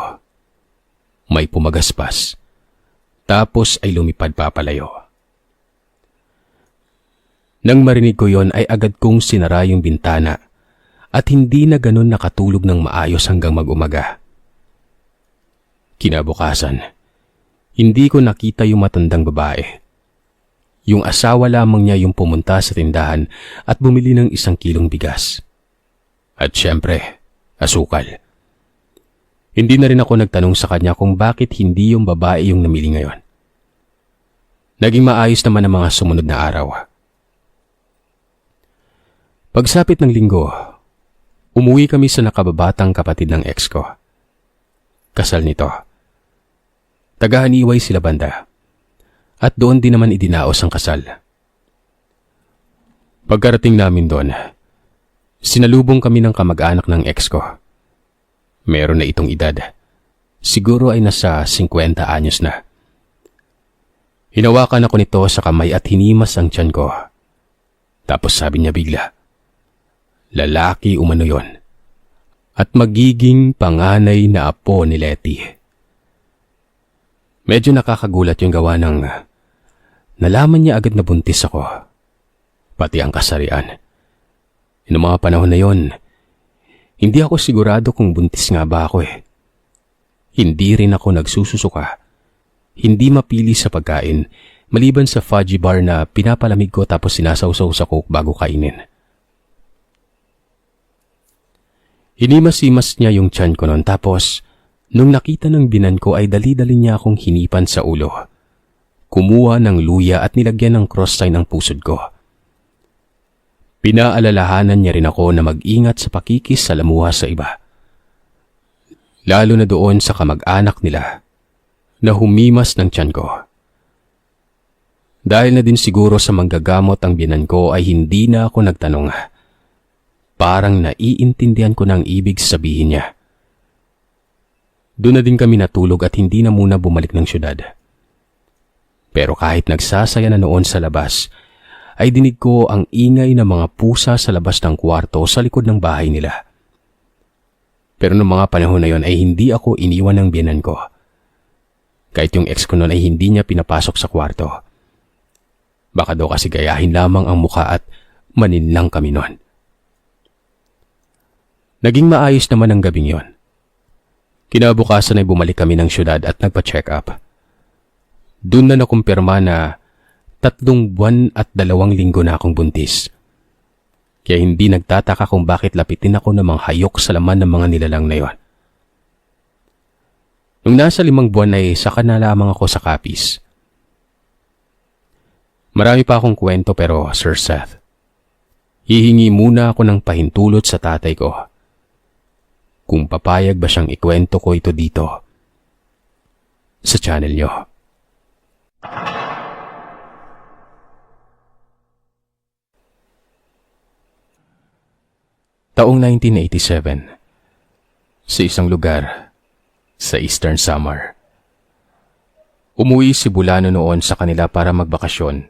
May pumagaspas, tapos ay lumipad papalayo. Nang marinig ko yon ay agad kong sinara yung bintana at hindi na ganun nakatulog ng maayos hanggang mag-umaga. Kinabukasan, hindi ko nakita yung matandang babae. Yung asawa lamang niya yung pumunta sa tindahan at bumili ng 1 kilong bigas. At syempre, asukal. Hindi na rin ako nagtanong sa kanya kung bakit hindi yung babae yung namili ngayon. Naging maayos naman ang mga sumunod na araw. Pagsapit ng linggo, umuwi kami sa nakababatang kapatid ng ex ko. Kasal nito. Tagahaniway sila banda. At doon din naman idinaos ang kasal. Pagkarating namin doon, sinalubong kami ng kamag-anak ng ex ko. Meron na itong edad. Siguro ay nasa 50 anyos na. Hinawakan ako nito sa kamay at hinimas ang tiyan ko. Tapos sabi niya bigla, lalaki umano yon at magiging panganay na apo ni Letty. Medyo nakakagulat yung gawa ng nalaman niya agad na buntis ako, pati ang kasarian. Noong mga panahon na yon, hindi ako sigurado kung buntis nga ba ako eh. Hindi rin ako nagsususuka, hindi mapili sa pagkain, maliban sa fudgy bar na pinapalamig ko tapos sinasawsaw sa coke bago kainin. Hinimas-himas niya yung tiyan ko noon tapos nung nakita ng binan ko ay dali-dali niya akong hinipan sa ulo. Kumuha ng luya at nilagyan ng cross sign ang pusod ko. Pinaalalahanan niya rin ako na mag-ingat sa pakikis sa lamuha sa iba. Lalo na doon sa kamag-anak nila na humimas ng tiyan ko. Dahil na din siguro sa manggagamot ang binan ko ay hindi na ako nagtanong. Parang naiintindihan ko na ang ibig sabihin niya. Doon na din kami natulog at hindi na muna bumalik ng syudad. Pero kahit nagsasaya na noon sa labas, ay dinig ko ang ingay ng mga pusa sa labas ng kwarto sa likod ng bahay nila. Pero noong mga panahon na yon ay hindi ako iniwan ng biyanan ko. Kahit yung ex ko noon ay hindi niya pinapasok sa kwarto. Baka daw kasi gayahin lamang ang muka at maninlang kami noon. Naging maayos naman ang gabing yon. Kinabukasan ay bumalik kami ng syudad at nagpa-check up. Doon na nakumpirma na 3 buwan at 2 linggo na akong buntis. Kaya hindi nagtataka kung bakit lapitin ako ng mga hayok sa laman ng mga nilalang na yon. Nung nasa 5 buwan ay saka na lamang ako sa kapis. Marami pa akong kwento pero Sir Seth, hihingi muna ako ng pahintulot sa tatay ko. Kung papayag ba siyang ikwento ko ito dito sa channel nyo. Taong 1987, sa isang lugar sa Eastern Samar. Umuwi si Bulano noon sa kanila para magbakasyon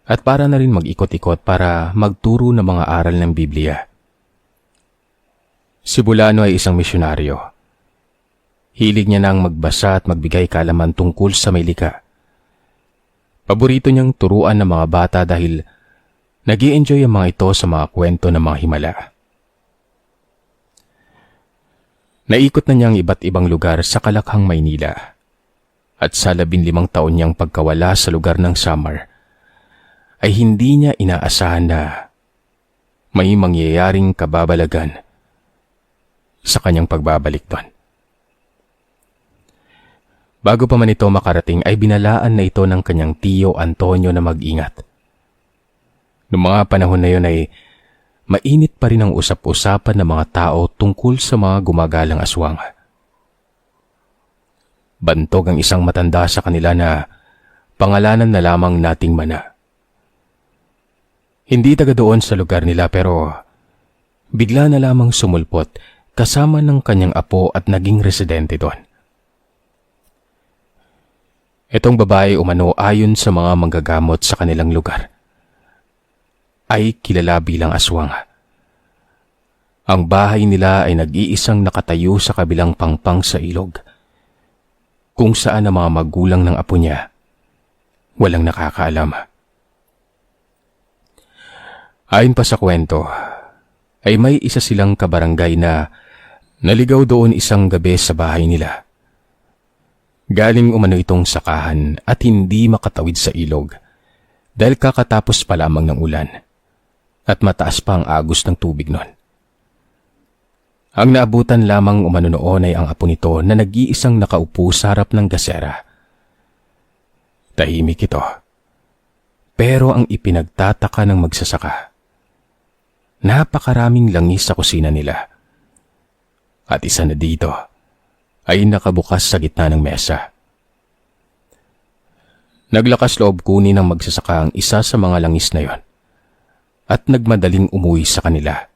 at para na rin mag-ikot-ikot para magturo ng mga aral ng Biblia. Si Bulano ay isang misyonaryo. Hilig niya nang magbasa at magbigay kaalaman tungkol sa may likha. Paborito niyang turuan ng mga bata dahil nag-i-enjoy ang mga ito sa mga kwento ng mga himala. Naikot na niya ang iba't ibang lugar sa Kalakhang, Maynila. At sa 15 taon niyang pagkawala sa lugar ng Samar, ay hindi niya inaasahan na may mangyayaring kababalagan sa kanyang pagbabalik doon. Bago pa man ito makarating ay binalaan na ito ng kanyang tiyo Antonio na mag-ingat. Noong mga panahon na yun ay mainit pa rin ang usap-usapan ng mga tao tungkol sa mga gumagalang aswang. Bantog ang isang matanda sa kanila na pangalanan na lamang Nating Mana. Hindi taga doon sa lugar nila pero bigla na lamang sumulpot kasama ng kanyang apo at naging residente doon. Itong babae umano ayon sa mga manggagamot sa kanilang lugar ay kilala bilang aswang. Ang bahay nila ay nag-iisang nakatayo sa kabilang pangpang sa ilog, kung saan ang mga magulang ng apo niya walang nakakaalam. Ayon pa sa kwento, ay may isa silang kabarangay na naligaw doon isang gabi sa bahay nila. Galing umano itong sakahan at hindi makatawid sa ilog dahil kakatapos pa lamang ng ulan at mataas pa ang agos ng tubig noon. Ang naabutan lamang umano noon ay ang apo nito na nag-iisang nakaupo sa harap ng gasera. Tahimik ito. Pero ang ipinagtataka ng magsasaka Napakaraming langis sa kusina nila. At isa na dito ay nakabukas sa gitna ng mesa. Naglakas loob kunin ng magsasaka ang isa sa mga langis na yon at nagmadaling umuwi sa kanila.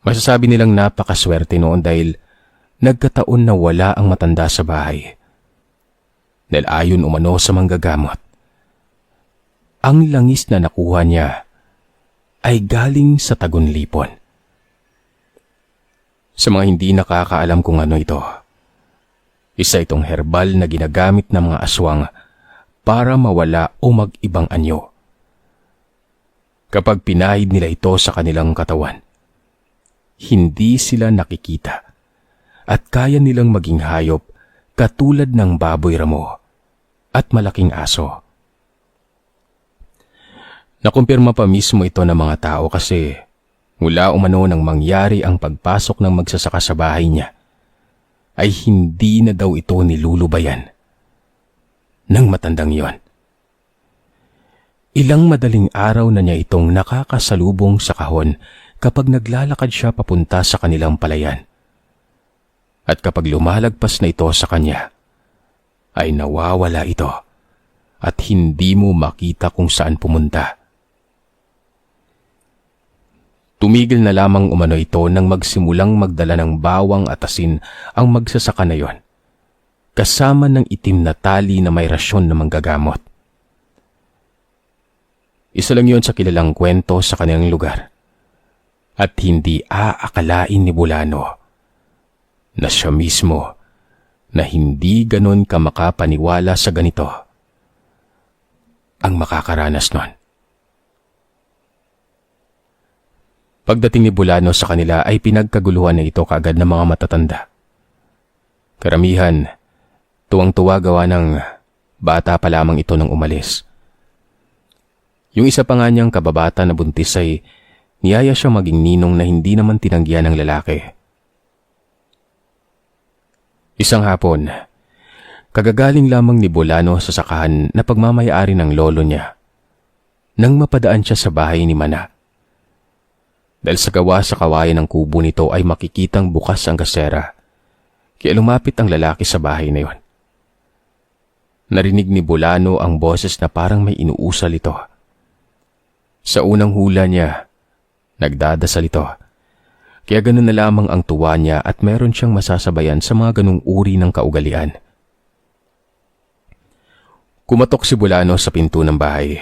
Masasabi nilang napakaswerte noon dahil nagkataon na wala ang matanda sa bahay. Dahil ayon umano sa manggagamot, ang langis na nakuha niya ay galing sa Tagunlipon. Sa mga hindi nakakaalam kung ano ito, isa itong herbal na ginagamit ng mga aswang para mawala o mag-ibang anyo. Kapag pinahid nila ito sa kanilang katawan, hindi sila nakikita at kaya nilang maging hayop katulad ng baboy ramo at malaking aso. Nakumpirma pa mismo ito ng mga tao kasi mula umano nang mangyari ang pagpasok ng magsasaka sa bahay niya, ay hindi na daw ito nilulubayan ng matandang yon. Ilang madaling araw na niya itong nakakasalubong sa kahon kapag naglalakad siya papunta sa kanilang palayan. At kapag lumalagpas na ito sa kanya, ay nawawala ito at hindi mo makita kung saan pumunta. Tumigil na lamang umano ito nang magsimulang magdala ng bawang at asin ang magsasaka na yon, kasama ng itim na tali na may rasyon na manggagamot. Isa lang yon sa kilalang kwento sa kanilang lugar at hindi aakalain ni Bulano na siya mismo na hindi ganon ka makapaniwala sa ganito ang makakaranas nun. Pagdating ni Bulano sa kanila ay pinagkaguluhan na ito kaagad ng mga matatanda. Karamihan, tuwang-tuwa gawa ng bata pa lamang ito nang umalis. Yung isa pa nga niyang kababata na buntis ay niyaya siya maging ninong na hindi naman tinanggihan ng lalaki. Isang hapon, kagagaling lamang ni Bulano sa sakahan na pagmamayari ng lolo niya nang mapadaan siya sa bahay ni Mana. Dahil sa gawa sa kawayan ng kubo nito ay makikitang bukas ang gasera, kaya lumapit ang lalaki sa bahay na yon. Narinig ni Bulano ang boses na parang may inuusal ito. Sa unang hula niya, nagdadasal ito, kaya ganun na lamang ang tuwa niya at meron siyang masasabayan sa mga ganung uri ng kaugalian. Kumatok si Bulano sa pinto ng bahay,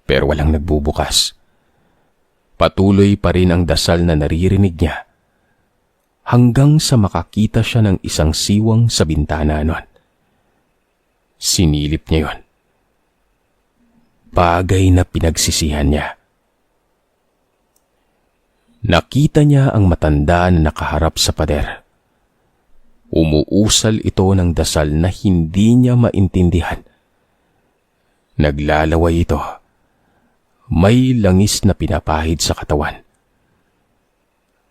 pero walang nagbubukas. Patuloy pa rin ang dasal na naririnig niya hanggang sa makakita siya ng isang siwang sa bintana nun. Sinilip niya yon. Bagay na pinagsisihan niya. Nakita niya ang matanda na nakaharap sa pader. Umuusal ito ng dasal na hindi niya maintindihan. Naglalaway ito. May langis na pinapahid sa katawan.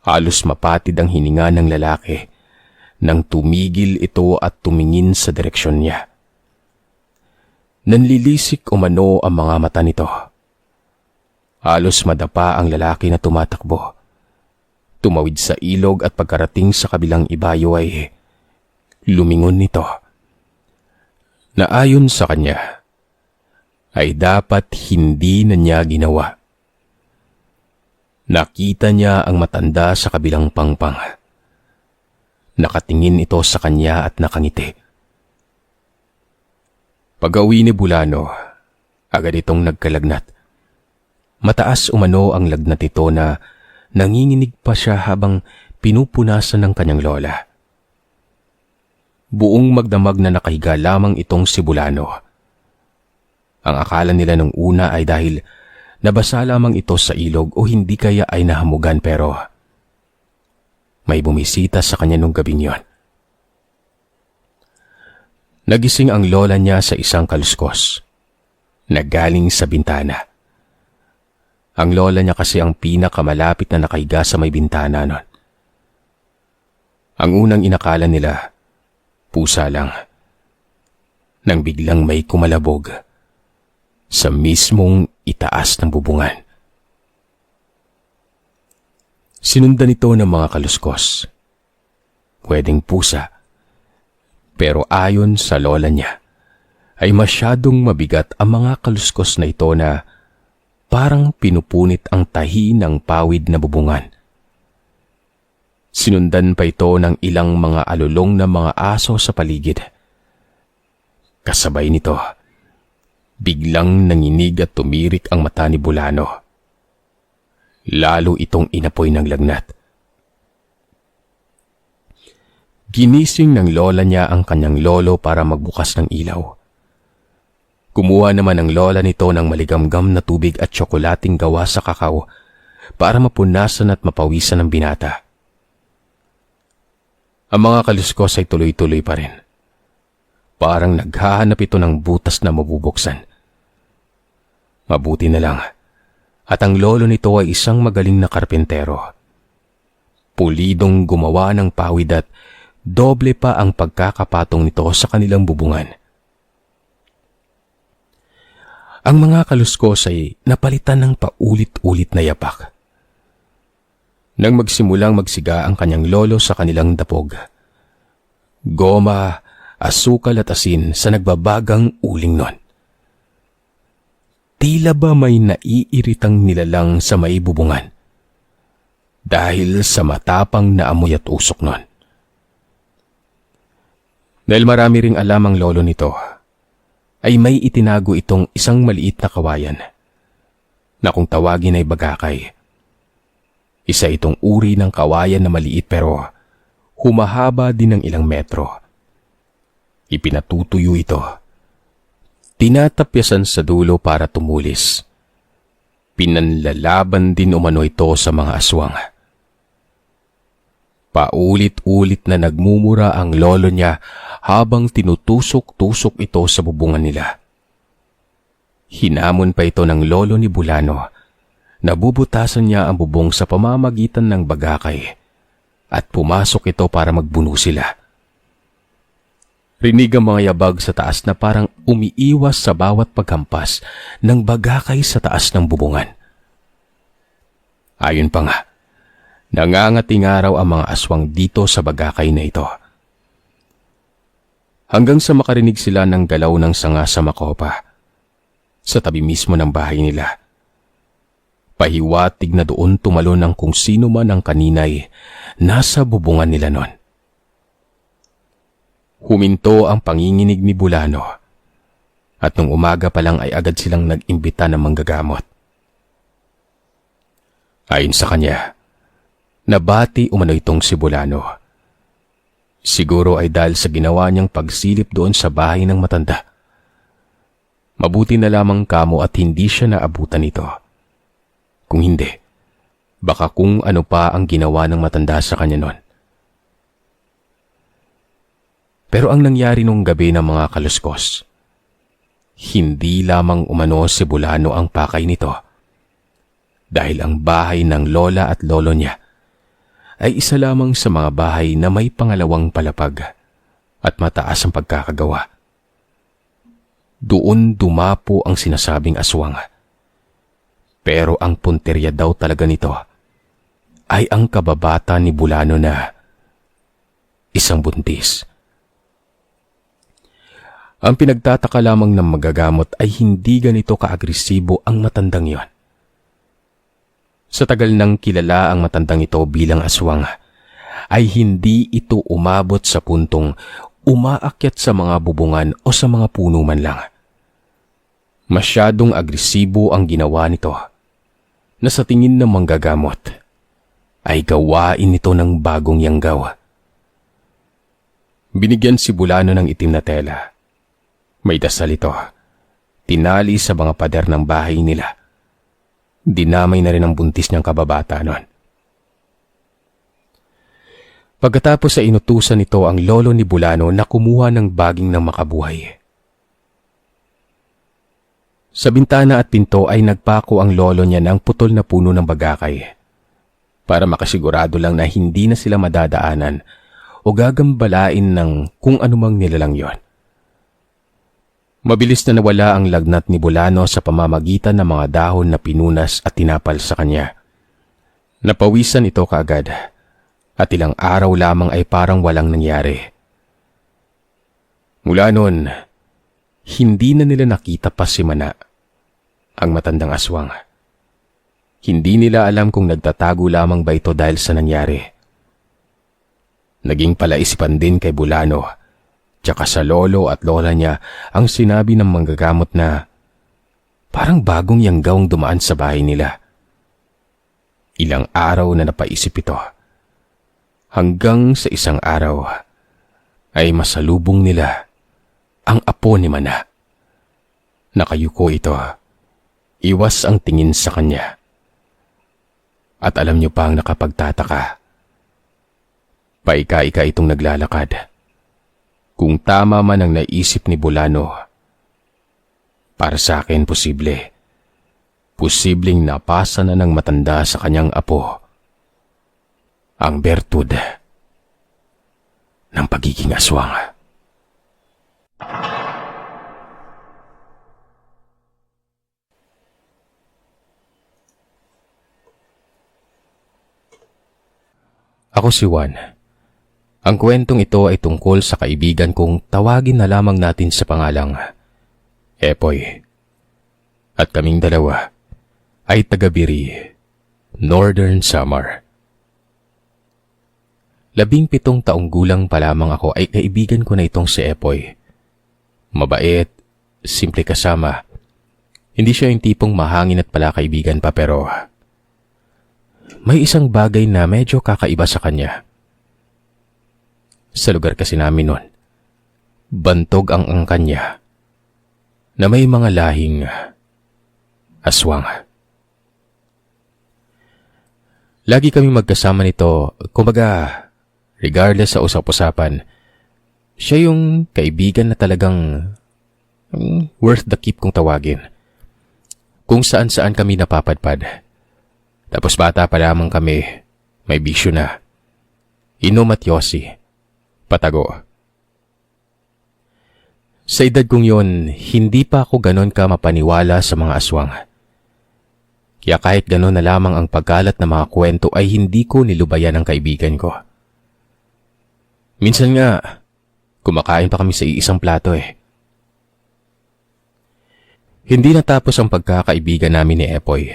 Halos mapatid ang hininga ng lalaki nang tumigil ito at tumingin sa direksyon niya. Nanlilisik umano ang mga mata nito. Halos madapa ang lalaki na tumatakbo. Tumawid sa ilog at pagkarating sa kabilang ibayo ay lumingon nito. Na ayon sa kanya, ay dapat hindi na niya ginawa. Nakita niya ang matanda sa kabilang pangpang. Nakatingin ito sa kanya at nakangiti. Pag-uwi ni Bulano, agad itong nagkalagnat. Mataas umano ang lagnat ito na nanginginig pa siya habang pinupunasan ng kanyang lola. Buong magdamag na nakahiga lamang itong si Bulano. Ang akala nila nung una ay dahil nabasa lamang ito sa ilog o hindi kaya ay nahamugan pero may bumisita sa kanya nung gabing yon. Nagising ang lola niya sa isang kaluskos na galing sa bintana. Ang lola niya kasi ang pinakamalapit na nakahiga sa may bintana nun. Ang unang inakala nila, pusa lang, nang biglang may kumalabog sa mismong itaas ng bubungan. Sinundan ito ng mga kaluskos. Pwedeng pusa. Pero ayon sa lola niya, ay masyadong mabigat ang mga kaluskos na ito na parang pinupunit ang tahi ng pawid na bubungan. Sinundan pa ito ng ilang mga alulong na mga aso sa paligid. Kasabay nito, biglang nanginig at tumirik ang mata ni Bulano. Lalo itong inapoy ng lagnat. Ginising ng lola niya ang kanyang lolo para magbukas ng ilaw. Kumuha naman ang lola nito ng maligamgam na tubig at tsokolating gawa sa kakao para mapunasan at mapawisan ng binata. Ang mga kaluskos ay tuloy-tuloy pa rin. Parang naghahanap ito ng butas na mabubuksan. Mabuti na lang at ang lolo nito ay isang magaling na karpentero. Pulidong gumawa ng pawid at doble pa ang pagkakapatong nito sa kanilang bubungan. Ang mga kaluskos ay napalitan ng paulit-ulit na yapak. Nang magsimulang magsiga ang kanyang lolo sa kanilang dapog, goma, asukal at asin sa nagbabagang uling nun. Tila ba may naiiritang nilalang sa may bubungan dahil sa matapang na amoy at usok nun. Dahil marami ring alam ang lolo nito, ay may itinago itong isang maliit na kawayan na kung tawagin ay bagakay. Isa itong uri ng kawayan na maliit pero humahaba din ng ilang metro. Ipinatutuyo ito. Tinatapyasan sa dulo para tumulis. Pinanlalaban din umano ito sa mga aswang. Paulit-ulit na nagmumura ang lolo niya habang tinutusok-tusok ito sa bubungan nila. Hinamon pa ito ng lolo ni Bulano. Nabubutasan niya ang bubong sa pamamagitan ng bagakay at pumasok ito para magbuno sila. Rinig ang mga yabag sa taas na parang umiiwas sa bawat paghampas ng bagakay sa taas ng bubungan. Ayon pa nga, nangangating araw ang mga aswang dito sa bagakay na ito. Hanggang sa makarinig sila ng galaw ng sanga sa makopa, sa tabi mismo ng bahay nila. Pahiwatig na doon tumalon ang kung sino man ang kaninay nasa bubungan nila nun. Huminto ang panginginig ni Bulano at nung umaga pa lang ay agad silang nag-imbita ng manggagamot. Ayon sa kanya, nabati umano itong si Bulano. Siguro ay dahil sa ginawa niyang pagsilip doon sa bahay ng matanda. Mabuti na lamang kamo at hindi siya naabutan nito. Kung hindi, baka kung ano pa ang ginawa ng matanda sa kanya nun. Pero ang nangyari nung gabi ng mga kaluskos, hindi lamang umano si Bulano ang pakay nito. Dahil ang bahay ng lola at lolo niya ay isa lamang sa mga bahay na may pangalawang palapag at mataas ang pagkakagawa. Doon dumapo ang sinasabing aswang. Pero ang punterya daw talaga nito ay ang kababata ni Bulano na isang buntis. Ang pinagtataka lamang ng magagamot ay hindi ganito kaagresibo ang matandang yon. Sa tagal nang kilala ang matandang ito bilang aswang, ay hindi ito umabot sa puntong umaakyat sa mga bubungan o sa mga puno man lang. Masyadong agresibo ang ginawa nito na sa tingin ng manggagamot ay gawain nito ng bagong yanggaw. Binigyan si Bulano ng itim na tela. May dasal ito. Tinali sa mga pader ng bahay nila. Dinamay na rin ang buntis niyang kababata noon. Pagkatapos ay inutusan nito ang lolo ni Bulano na kumuha ng baging ng makabuhay. Sa bintana at pinto ay nagpako ang lolo niya ng putol na puno ng bagakay para makasigurado lang na hindi na sila madadaanan o gagambalain ng kung anumang nilalang yon. Mabilis na nawala ang lagnat ni Bulano sa pamamagitan ng mga dahon na pinunas at tinapal sa kanya. Napawisan ito kaagad at ilang araw lamang ay parang walang nangyari. Mula noon, hindi na nila nakita pa si Mana, ang matandang aswang. Hindi nila alam kung nagtatago lamang ba ito dahil sa nangyari. Naging palaisipan din kay Bulano, tsaka sa lolo at lola niya ang sinabi ng manggagamot na parang bagong yanggawang dumaan sa bahay nila. Ilang araw na napaisip ito. Hanggang sa isang araw ay masalubong nila ang apo ni Mana. Nakayuko ito. Iwas ang tingin sa kanya. At alam niyo pa ang nakapagtataka. Paika-ika itong naglalakad. Kung tama man ang naisip ni Bulano, para sa akin posible. Posibleng napasa na ng matanda sa kanyang apo ang bertud ng pagiging aswang. Ako si Juan. Ang kwentong ito ay tungkol sa kaibigan kong tawagin na lamang natin sa pangalang Epoy. At kaming dalawa ay taga-Biri, Northern Samar. 17 taong gulang pa lamang ako ay kaibigan ko na itong si Epoy. Mabait, simple kasama. Hindi siya yung tipong mahangin at pala kaibigan pa pero may isang bagay na medyo kakaiba sa kanya. Sa lugar kasi namin nun, bantog ang angkan niya na may mga lahing aswang. Lagi kaming magkasama nito, kumbaga regardless sa usap-usapan, siya yung kaibigan na talagang worth the keep kung tawagin. Kung saan-saan kami napapadpad. Tapos bata pa lamang kami, may bisyo na. Inom at yosi, patago. Sa edad kong yon, hindi pa ako ganon ka mapaniwala sa mga aswang. Kaya kahit ganon na lamang ang pagkalat ng mga kwento ay hindi ko nilubayan ang kaibigan ko. Minsan nga, kumakain pa kami sa iisang plato eh. Hindi natapos ang pagkakaibigan namin ni Epoy.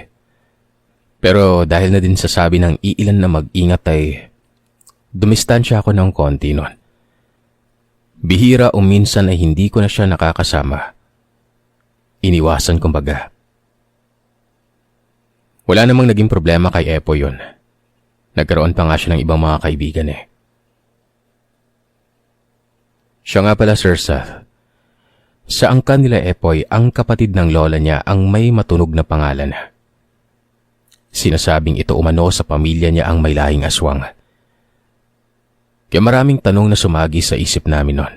Pero dahil na din sa sabi ng iilan na mag-ingat ay dumistansya ako ng konti nun. Bihira o minsan ay hindi ko na siya nakakasama. Iniwasan kumbaga. Wala namang naging problema kay Epoy yun. Nagkaroon pa nga siya ng ibang mga kaibigan eh. Siya nga pala Sir Seth. Sa angkan nila Epoy, ang kapatid ng lola niya ang may matunog na pangalan. Sinasabing ito umano sa pamilya niya ang may lahing aswang. Kaya maraming tanong na sumagi sa isip namin nun.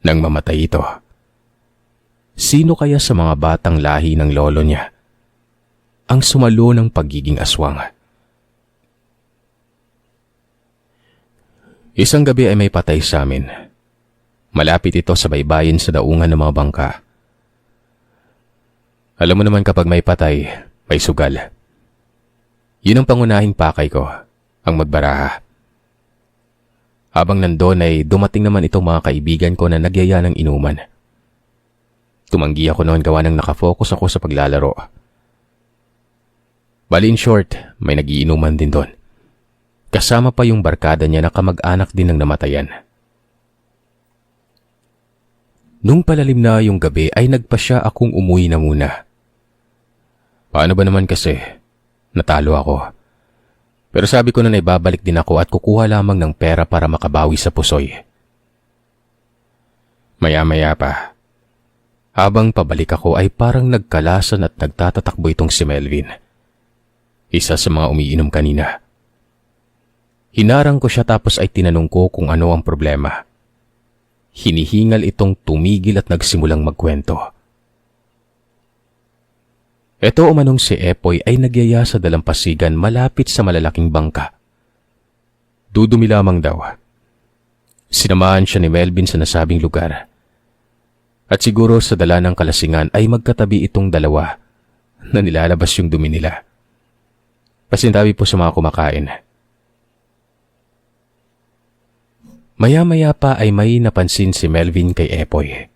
Nang mamatay ito, sino kaya sa mga batang lahi ng lolo niya ang sumalo ng pagiging aswang? Isang gabi ay may patay sa amin. Malapit ito sa baybayin sa daungan ng mga bangka. Alam mo naman kapag may patay, may sugal. Yun ang pangunahing pakay ko, ang magbaraha. Habang nandun ay dumating naman itong mga kaibigan ko na nagyaya ng inuman. Tumanggi ako noon gawa ng nakafocus ako sa paglalaro. Bali in short, may nagiinuman din doon. Kasama pa yung barkada niya na kamag-anak din ng namatayan. Nung palalim na yung gabi ay nagpasya akong umuwi na muna. Paano ba naman kasi? Natalo ako. Pero sabi ko na ibabalik din ako at kukuha lamang ng pera para makabawi sa pusoy. Maya-maya pa. Habang pabalik ako ay parang nagkalasan at nagtatatakbo itong si Melvin. Isa sa mga umiinom kanina. Hinarang ko siya tapos ay tinanong ko kung ano ang problema. Hinihingal itong tumigil at nagsimulang magkwento. Ito umanong si Epoy ay nagyaya sa dalampasigan malapit sa malalaking bangka. Dudumi lamang daw. Sinamahan siya ni Melvin sa nasabing lugar. At siguro sa dala ng kalasingan ay magkatabi itong dalawa na nilalabas yung dumi nila. Pasintabi po sa mga kumakain. Maya-maya pa ay may napansin si Melvin kay Epoy.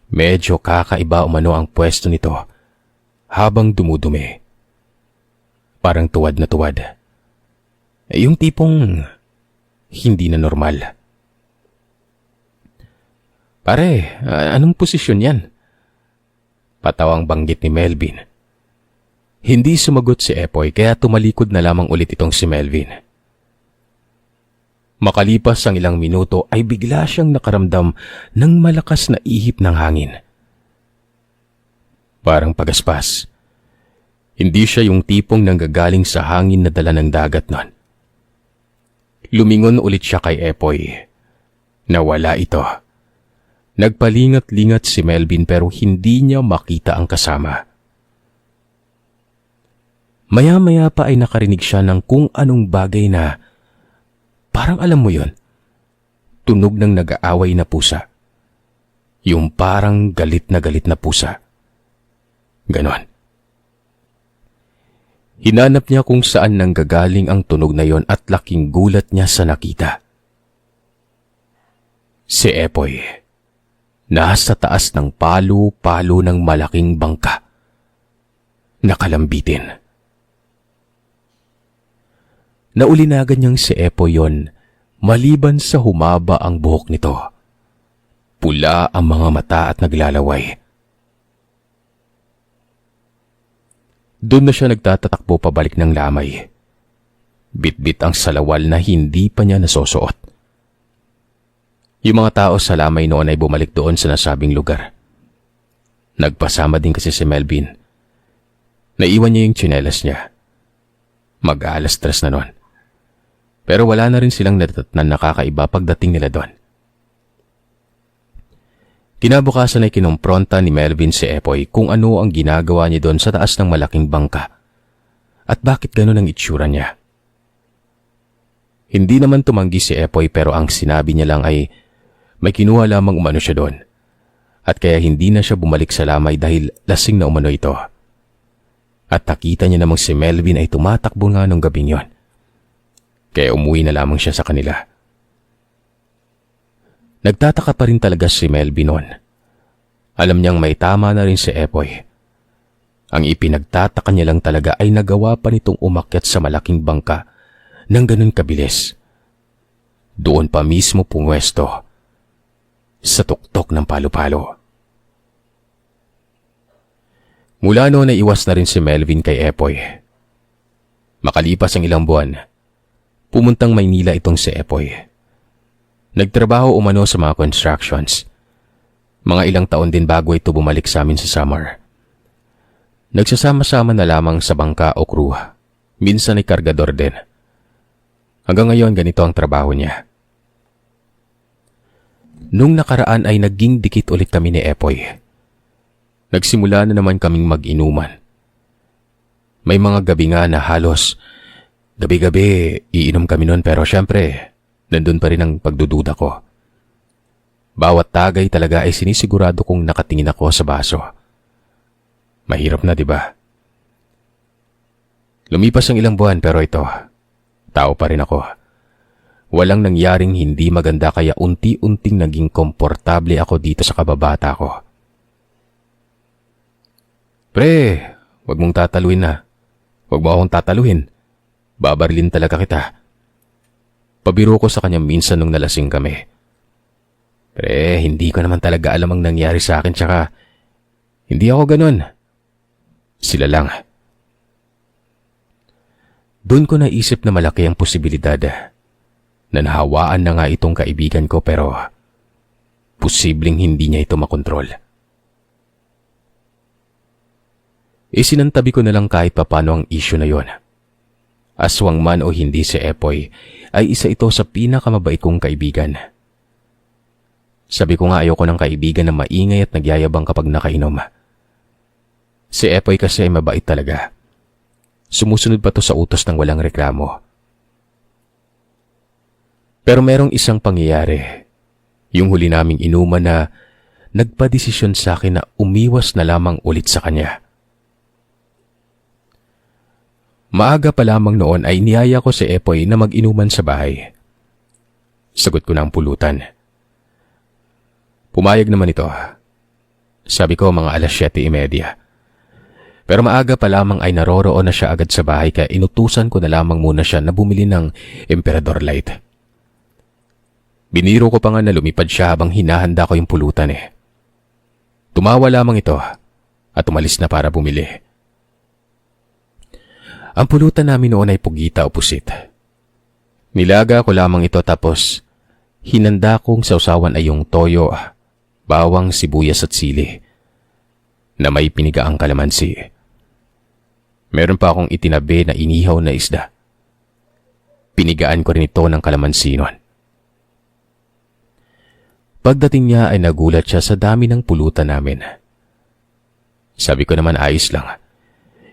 Medyo kakaiba umano ang pwesto nito habang dumudumi. Parang tuwad na tuwad. Yung tipong hindi na normal. Pare, anong posisyon yan? Patawang banggit ni Melvin. Hindi sumagot si Epoy kaya tumalikod na lamang ulit itong si Melvin. Makalipas ang ilang minuto ay bigla siyang nakaramdam ng malakas na ihip ng hangin. Parang pagaspas. Hindi siya yung tipong nanggagaling sa hangin na dala ng dagat nun. Lumingon ulit siya kay Epoy. Nawala ito. Nagpalingat-lingat si Melvin pero hindi niya makita ang kasama. Maya-maya pa ay nakarinig siya ng kung anong bagay na parang alam mo yon, tunog ng nag-aaway na pusa. Yung parang galit na pusa. Ganon. Hinanap niya kung saan nanggagaling ang tunog na yon at laking gulat niya sa nakita. Si Epoy, nasa taas ng palo-palo ng malaking bangka. Nakalambitin. Naulinagan niyang si Epoy yon maliban sa humaba ang buhok nito. Pula ang mga mata at naglalaway. Doon na siya nagtatatakbo pabalik ng lamay. Bit-bit ang salawal na hindi pa niya nasusuot. Yung mga tao sa lamay noon ay bumalik doon sa nasabing lugar. Nagpasama din kasi si Melvin. Naiwan niya yung tsinelas niya. Mag-aalas 3 na noon. Pero wala na rin silang natatnan na kakaiba pagdating nila doon. Kinabukasan ay kinumpronta ni Melvin si Epoy kung ano ang ginagawa niya doon sa taas ng malaking bangka at bakit gano'n ang itsura niya. Hindi naman tumanggi si Epoy pero ang sinabi niya lang ay may kinuha lamang umano siya doon at kaya hindi na siya bumalik sa lamay dahil lasing na umano ito. At nakita niya namang si Melvin ay tumatakbo nga nung gabing yon. Kaya umuwi na lamang siya sa kanila. Nagtataka pa rin talaga si Melvin noon. Alam niyang may tama na rin si Epoy. Ang ipinagtataka niya lang talaga ay nagawa pa nitong umakyat sa malaking bangka ng ganun kabilis. Doon pa mismo pumwesto sa tuktok ng palo-palo. Mula noon ay iwas na rin si Melvin kay Epoy. Makalipas ang ilang buwan, pumuntang Maynila itong si Epoy. Nagtrabaho umano sa mga constructions. Mga ilang taon din bago ito bumalik sa amin sa summer. Nagsasama-sama na lamang sa bangka o crew. Minsan ay kargador din. Hanggang ngayon ganito ang trabaho niya. Nung nakaraan ay naging dikit ulit kami ni Epoy. Nagsimula na naman kaming mag-inuman. May mga gabi nga na halos gabi-gabi iinom kami noon pero syempre nandun pa rin ang pagdududa ko. Bawat tagay talaga ay sinisigurado kong nakatingin ako sa baso. Mahirap na, di ba? Lumipas ang ilang buwan pero ito, tao pa rin ako. Walang nangyaring hindi maganda kaya unti-unting naging komportable ako dito sa kababata ko. Pre, wag mong tataluin na. Wag mo akong tataluhin. Babarilin talaga kita. Pabiro ko sa kanya minsan nung nalasing kami. Pre, hindi ko naman talaga alam ang nangyari sa akin tsaka hindi ako ganun. Sila lang. Doon ko naisip na malaki ang posibilidad na nahawaan na nga itong kaibigan ko pero posibleng hindi niya ito makontrol. Isinantabi ko na lang kahit papano ang issue na yon. Aswang man o hindi si Epoy, ay isa ito sa pinakamabait kong kaibigan. Sabi ko nga ayoko ng kaibigan na maingay at nagyayabang kapag nakainom. Si Epoy kasi ay mabait talaga. Sumusunod pa to sa utos ng walang reklamo. Pero merong isang pangyayari, yung huli naming inuman na nagpadesisyon sa akin na umiwas na lamang ulit sa kanya. Maaga pa lamang noon ay niyaya ko si Epoy na mag-inuman sa bahay. Sagot ko na ang pulutan. Pumayag naman ito. Sabi ko mga 7:30. Pero maaga pa lamang ay naroroon na siya agad sa bahay kaya inutusan ko na lamang muna siya na bumili ng Emperador Light. Biniro ko pa nga na lumipad siya habang hinahanda ko yung pulutan eh. Tumawa lamang ito at umalis na para bumili. Ang pulutan namin noon ay pugita o pusit. Nilaga ko lamang ito tapos hinanda kong sausawan ay yung toyo, bawang, sibuyas at sili na may pinigaang kalamansi. Meron pa akong itinabi na inihaw na isda. Pinigaan ko rin ito ng kalamansi noon. Pagdating niya ay nagulat siya sa dami ng pulutan namin. Sabi ko naman ayos lang.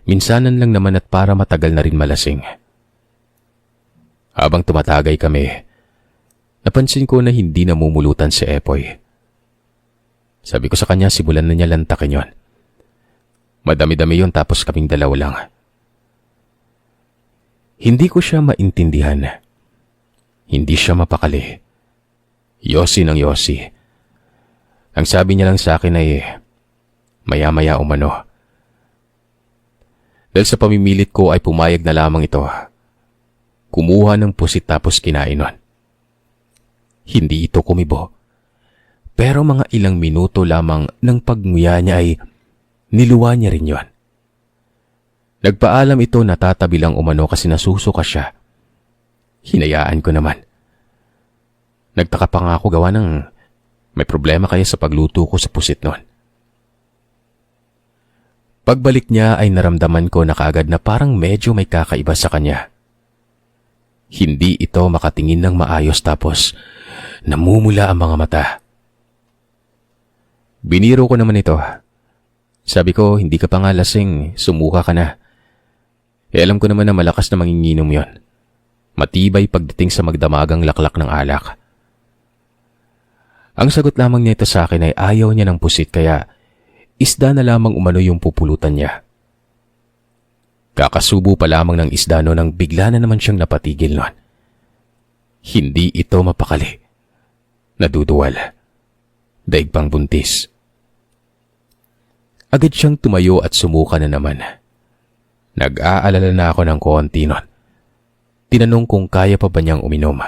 Minsanan lang naman at para matagal na rin malasing. Habang tumatagay kami, napansin ko na hindi namumulutan si Epoy. Sabi ko sa kanya simulan na niya lantakin yon. Madami-dami yun tapos kaming dalawa lang. Hindi ko siya maintindihan. Hindi siya mapakali. Yosi ng yosi. Ang sabi niya lang sa akin ay maya-maya umano. Dahil sa pamimilit ko ay pumayag na lamang ito. Kumuha ng pusit tapos kinain nun. Hindi ito kumibo. Pero mga ilang minuto lamang ng pagnguya niya ay niluwa niya rin yon. Nagpaalam ito na tatabi lang umano kasi nasusuka siya. Hinayaan ko naman. Nagtaka pa nga ako gawa ng may problema kaya sa pagluto ko sa pusit nun. Pagbalik niya ay naramdaman ko na kaagad na parang medyo may kakaiba sa kanya. Hindi ito makatingin ng maayos tapos namumula ang mga mata. Biniro ko naman ito. Sabi ko, hindi ka pa nga lasing, sumuka ka na. Alam ko naman na malakas na manginginom yon. Matibay pagdating sa magdamagang laklak ng alak. Ang sagot lamang niya ito sa akin ay ayaw niya ng pusit kaya isda na lamang umano yung pupulutan niya. Kakasubo pa lamang ng isda no nang bigla na naman siyang napatigil nun. Hindi ito mapakali. Naduduwal. Daig pang buntis. Agad siyang tumayo at sumuka na naman. Nag-aalala na ako ng konti nun. Tinanong kung kaya pa ba niyang uminom.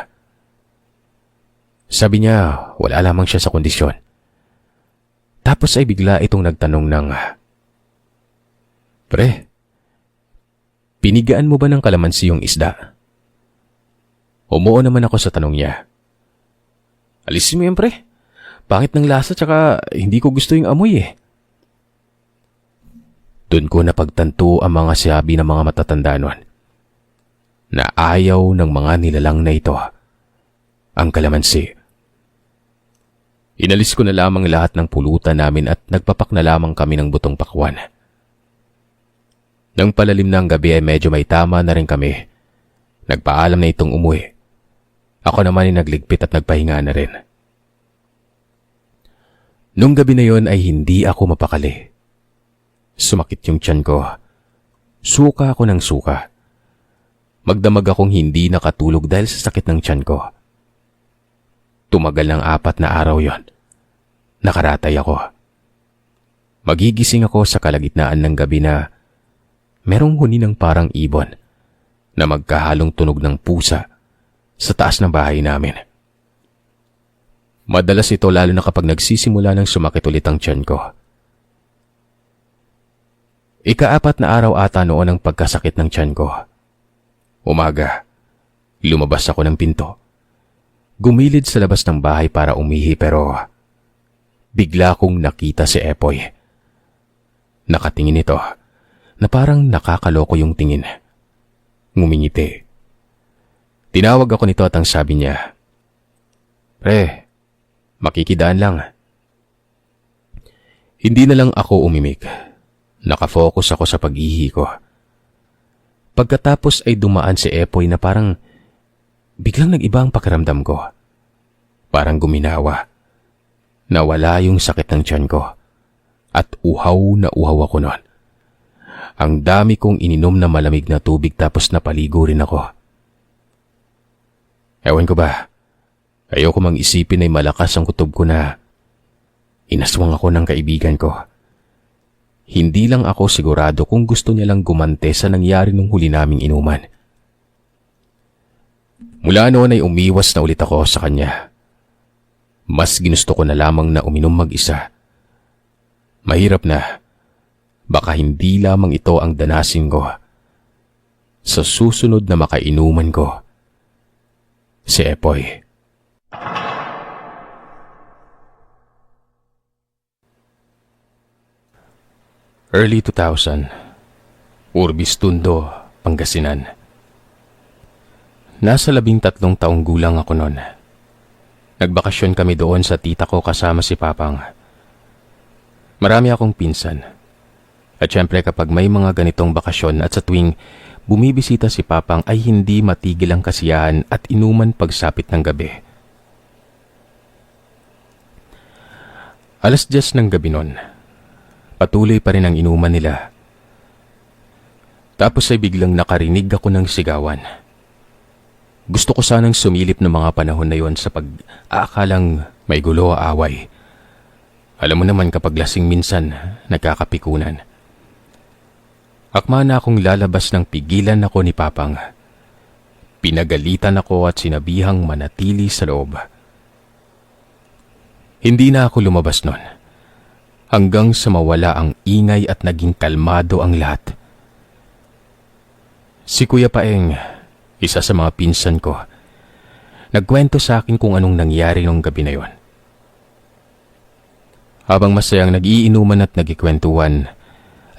Sabi niya wala lamang siya sa kondisyon. Tapos ay bigla itong nagtanong ng, Pre, pinigaan mo ba ng kalamansi yung isda? Umuo naman ako sa tanong niya. Alisin mo yan, pre. Pangit ng lasa tsaka hindi ko gusto yung amoy eh. Doon ko napagtanto ang mga sabi ng mga matatanda nun na ayaw ng mga nilalang na ito ang kalamansi. Inalis ko na lamang lahat ng pulutan namin at nagpapak na lamang kami ng butong pakwan. Nang palalim na ang gabi ay medyo may tama na rin kami. Nagpaalam na itong umuwi. Ako naman ay nagligpit at nagpahinga na rin. Nung gabi na yon ay hindi ako mapakali. Sumakit yung tiyan ko. Suka ako ng suka. Magdamag akong hindi nakatulog dahil sa sakit ng tiyan ko. Tumagal ng 4 na araw yon. Nakaratay ako. Magigising ako sa kalagitnaan ng gabi na merong huni ng parang ibon na magkahalong tunog ng pusa sa taas ng bahay namin. Madalas ito lalo na kapag nagsisimula ng sumakit ulit ang tiyan ko. Ika-4 na araw ata noon ang pagkasakit ng tiyan ko. Umaga, lumabas ako ng pinto. Gumilid sa labas ng bahay para umihi pero bigla kong nakita si Epoy. Nakatingin ito na parang nakakaloko yung tingin. Ngumingiti. Tinawag ako nito at ang sabi niya, Pre, makikidaan lang. Hindi na lang ako umimik. Nakafocus ako sa pag-ihi ko. Pagkatapos ay dumaan si Epoy na parang biglang nag-iba ang pakiramdam ko. Parang guminawa. Nawala yung sakit ng tiyan ko. At uhaw na uhaw ako noon. Ang dami kong ininom na malamig na tubig tapos napaligo rin ako. Ewan ko ba, ayoko mang isipin ay malakas ang kutob ko na inaswang ako ng kaibigan ko. Hindi lang ako sigurado kung gusto niya lang gumante sa nangyari nung huli naming inuman. Mula noon ay umiwas na ulit ako sa kanya. Mas ginusto ko na lamang na uminom mag-isa. Mahirap na. Baka hindi lamang ito ang danasin ko sa susunod na makainuman ko. Si Epoy. Early 2000, Urbis Tondo, Pangasinan. Nasa 13 taong gulang ako noon. Nagbakasyon kami doon sa tita ko kasama si Papang. Marami akong pinsan. At syempre kapag may mga ganitong bakasyon at sa tuwing bumibisita si Papang ay hindi matigil ang kasiyahan at inuman pagsapit ng gabi. Alas 10 ng gabi noon. Patuloy pa rin ang inuman nila. Tapos ay biglang nakarinig ako ng sigawan. Gusto ko sanang sumilip ng mga panahon na yon sa pag-aakalang may gulo o away. Alam mo naman kapag lasing minsan, nagkakapikunan. Akma na akong lalabas ng pigilan ako ni Papang. Pinagalitan ako at sinabihang manatili sa loob. Hindi na ako lumabas nun. Hanggang sa mawala ang ingay at naging kalmado ang lahat. Si Kuya Paeng, isa sa mga pinsan ko, nagkwento sa akin kung anong nangyari nung gabi na yon. Habang masayang nag-iinuman at nagkikwentuhan,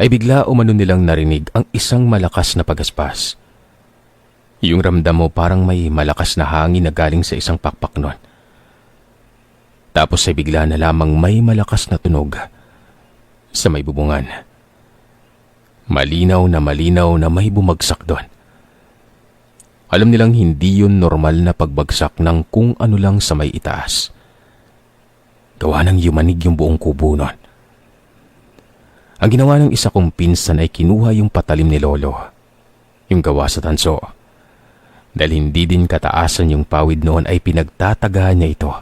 ay bigla umano nilang narinig ang isang malakas na pagaspas. Yung ramdam mo parang may malakas na hangin na galing sa isang pakpak nun. Tapos ay bigla na lamang may malakas na tunog sa may bubungan. Malinaw na may bumagsak doon. Alam nilang hindi yun normal na pagbagsak ng kung ano lang sa may itaas. Gawa ng yumanig yung buong kubo nun. Ang ginawa ng isa kong pinsan ay kinuha yung patalim ni Lolo, yung gawa sa tanso. Dahil hindi din kataasan yung pawid noon ay pinagtatagahan niya ito.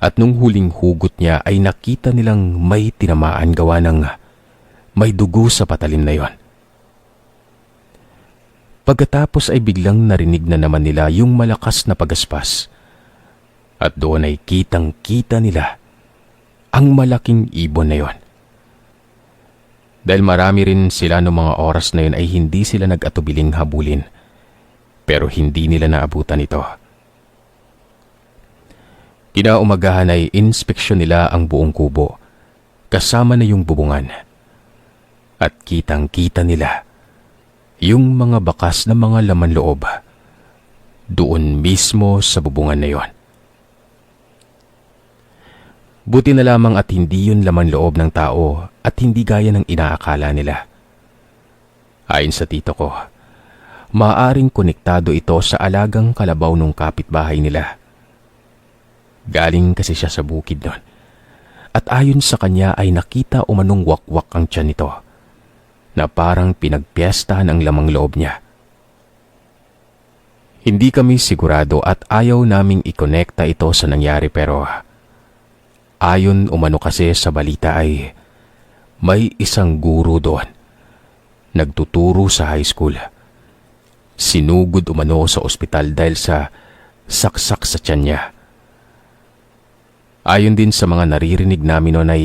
At nung huling hugot niya ay nakita nilang may tinamaan gawa ng may dugo sa patalim na yon. Pagkatapos ay biglang narinig na naman nila yung malakas na pagaspas. At doon ay kitang-kita nila ang malaking ibon na yon. Dahil marami rin sila noong mga oras na yun ay hindi sila nag-atubiling habulin. Pero hindi nila naabutan ito. Kinaumagahan ay inspeksyon nila ang buong kubo, kasama na yung bubungan. At kitang-kita nila yung mga bakas na mga laman loob doon mismo sa bubungan na yon. Buti na lamang at hindi yun laman loob ng tao at hindi gaya ng inaakala nila. Ayon sa tito ko, maaaring konektado ito sa alagang kalabaw ng kapitbahay nila. Galing kasi siya sa bukid nun. At ayon sa kanya ay nakita umanong wakwak ang tiyan nito na parang pinagpiestahan ang lamang loob niya. Hindi kami sigurado at ayaw naming ikonekta ito sa nangyari pero ayon umano kasi sa balita ay may isang guro doon. Nagtuturo sa high school. Sinugod umano sa ospital dahil sa saksak sa tiyan niya. Ayon din sa mga naririnig namin noon ay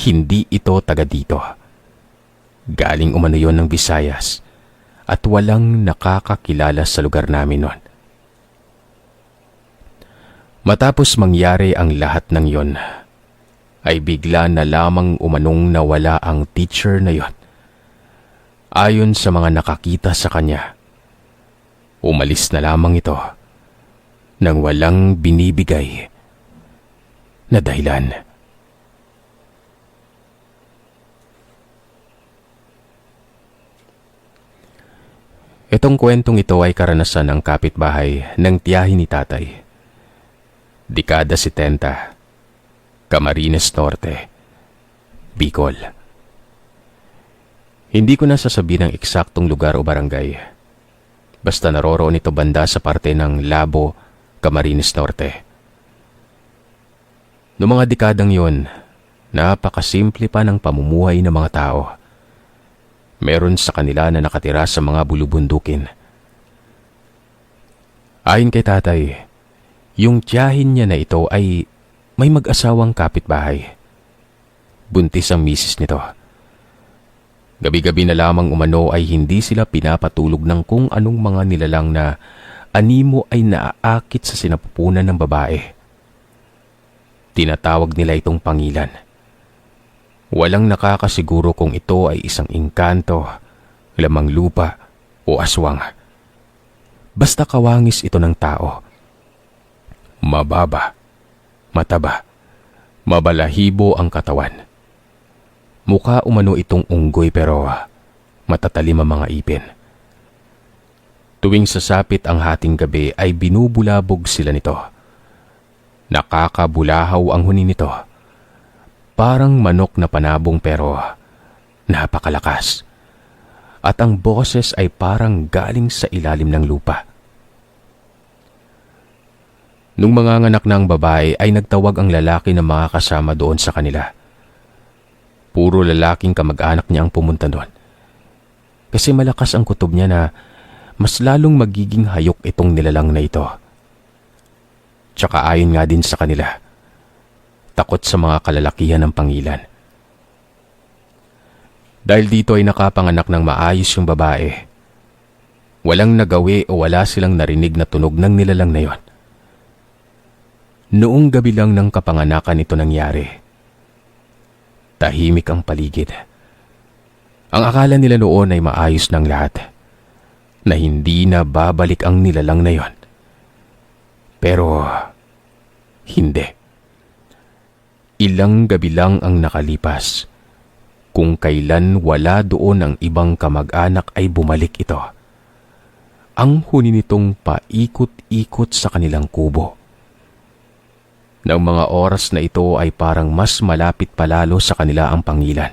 hindi ito taga dito. Galing umano yon ng Visayas at walang nakakakilala sa lugar namin noon. Matapos mangyari ang lahat ng yon, ay bigla na lamang umanong nawala ang teacher na yon. Ayon sa mga nakakita sa kanya, umalis na lamang ito nang walang binibigay na dahilan. Itong kwentong ito ay karanasan ng kapitbahay ng tiyahin ni tatay. Dekada 70, Camarines Norte, Bicol. Hindi ko na sasabihin ang eksaktong lugar o barangay. Basta naroroon ito banda sa parte ng Labo, Camarines Norte. Noong mga dekadang yon, napakasimple pa ng pamumuhay ng mga tao. Meron sa kanila na nakatira sa mga bulubundukin. Ayon kay tatay, yung tiyahin niya na ito ay may mag-asawang kapitbahay. Buntis ang misis nito. Gabi-gabi na lamang umano ay hindi sila pinapatulog ng kung anong mga nilalang na animo ay naaakit sa sinapupunan ng babae. Tinatawag nila itong pangilan. Walang nakakasiguro kung ito ay isang engkanto, lamang lupa o aswang. Basta kawangis ito ng tao. Mababa, mataba, mabalahibo ang katawan. Mukha umano itong unggoy pero matatalim ang mga ipin. Tuwing sasapit ang hating gabi ay binubulabog sila nito. Nakakabulahaw ang huni nito. Parang manok na panabong pero napakalakas. At ang boses ay parang galing sa ilalim ng lupa. Nung manganganak na ang babae ay nagtawag ang lalaki na mga kasama doon sa kanila. Puro lalaking kamag-anak niya ang pumunta doon. Kasi malakas ang kutob niya na mas lalong magiging hayok itong nilalang na ito. Tsaka ayon nga din sa kanila, takot sa mga kalalakihan ng pangilan. Dahil dito ay nakapanganak ng maayos yung babae. Walang nagawi o wala silang narinig na tunog ng nilalang na yon. Noong gabi lang ng kapanganakan ito nangyari. Tahimik ang paligid. Ang akala nila noon ay maayos ng lahat, na hindi na babalik ang nilalang na yon. Pero hindi. Ilang gabi lang ang nakalipas. Kung kailan wala doon ang ibang kamag-anak ay bumalik ito. Ang huni nitong paikot-ikot sa kanilang kubo. Nang mga oras na ito ay parang mas malapit palalo sa kanila ang pangilan.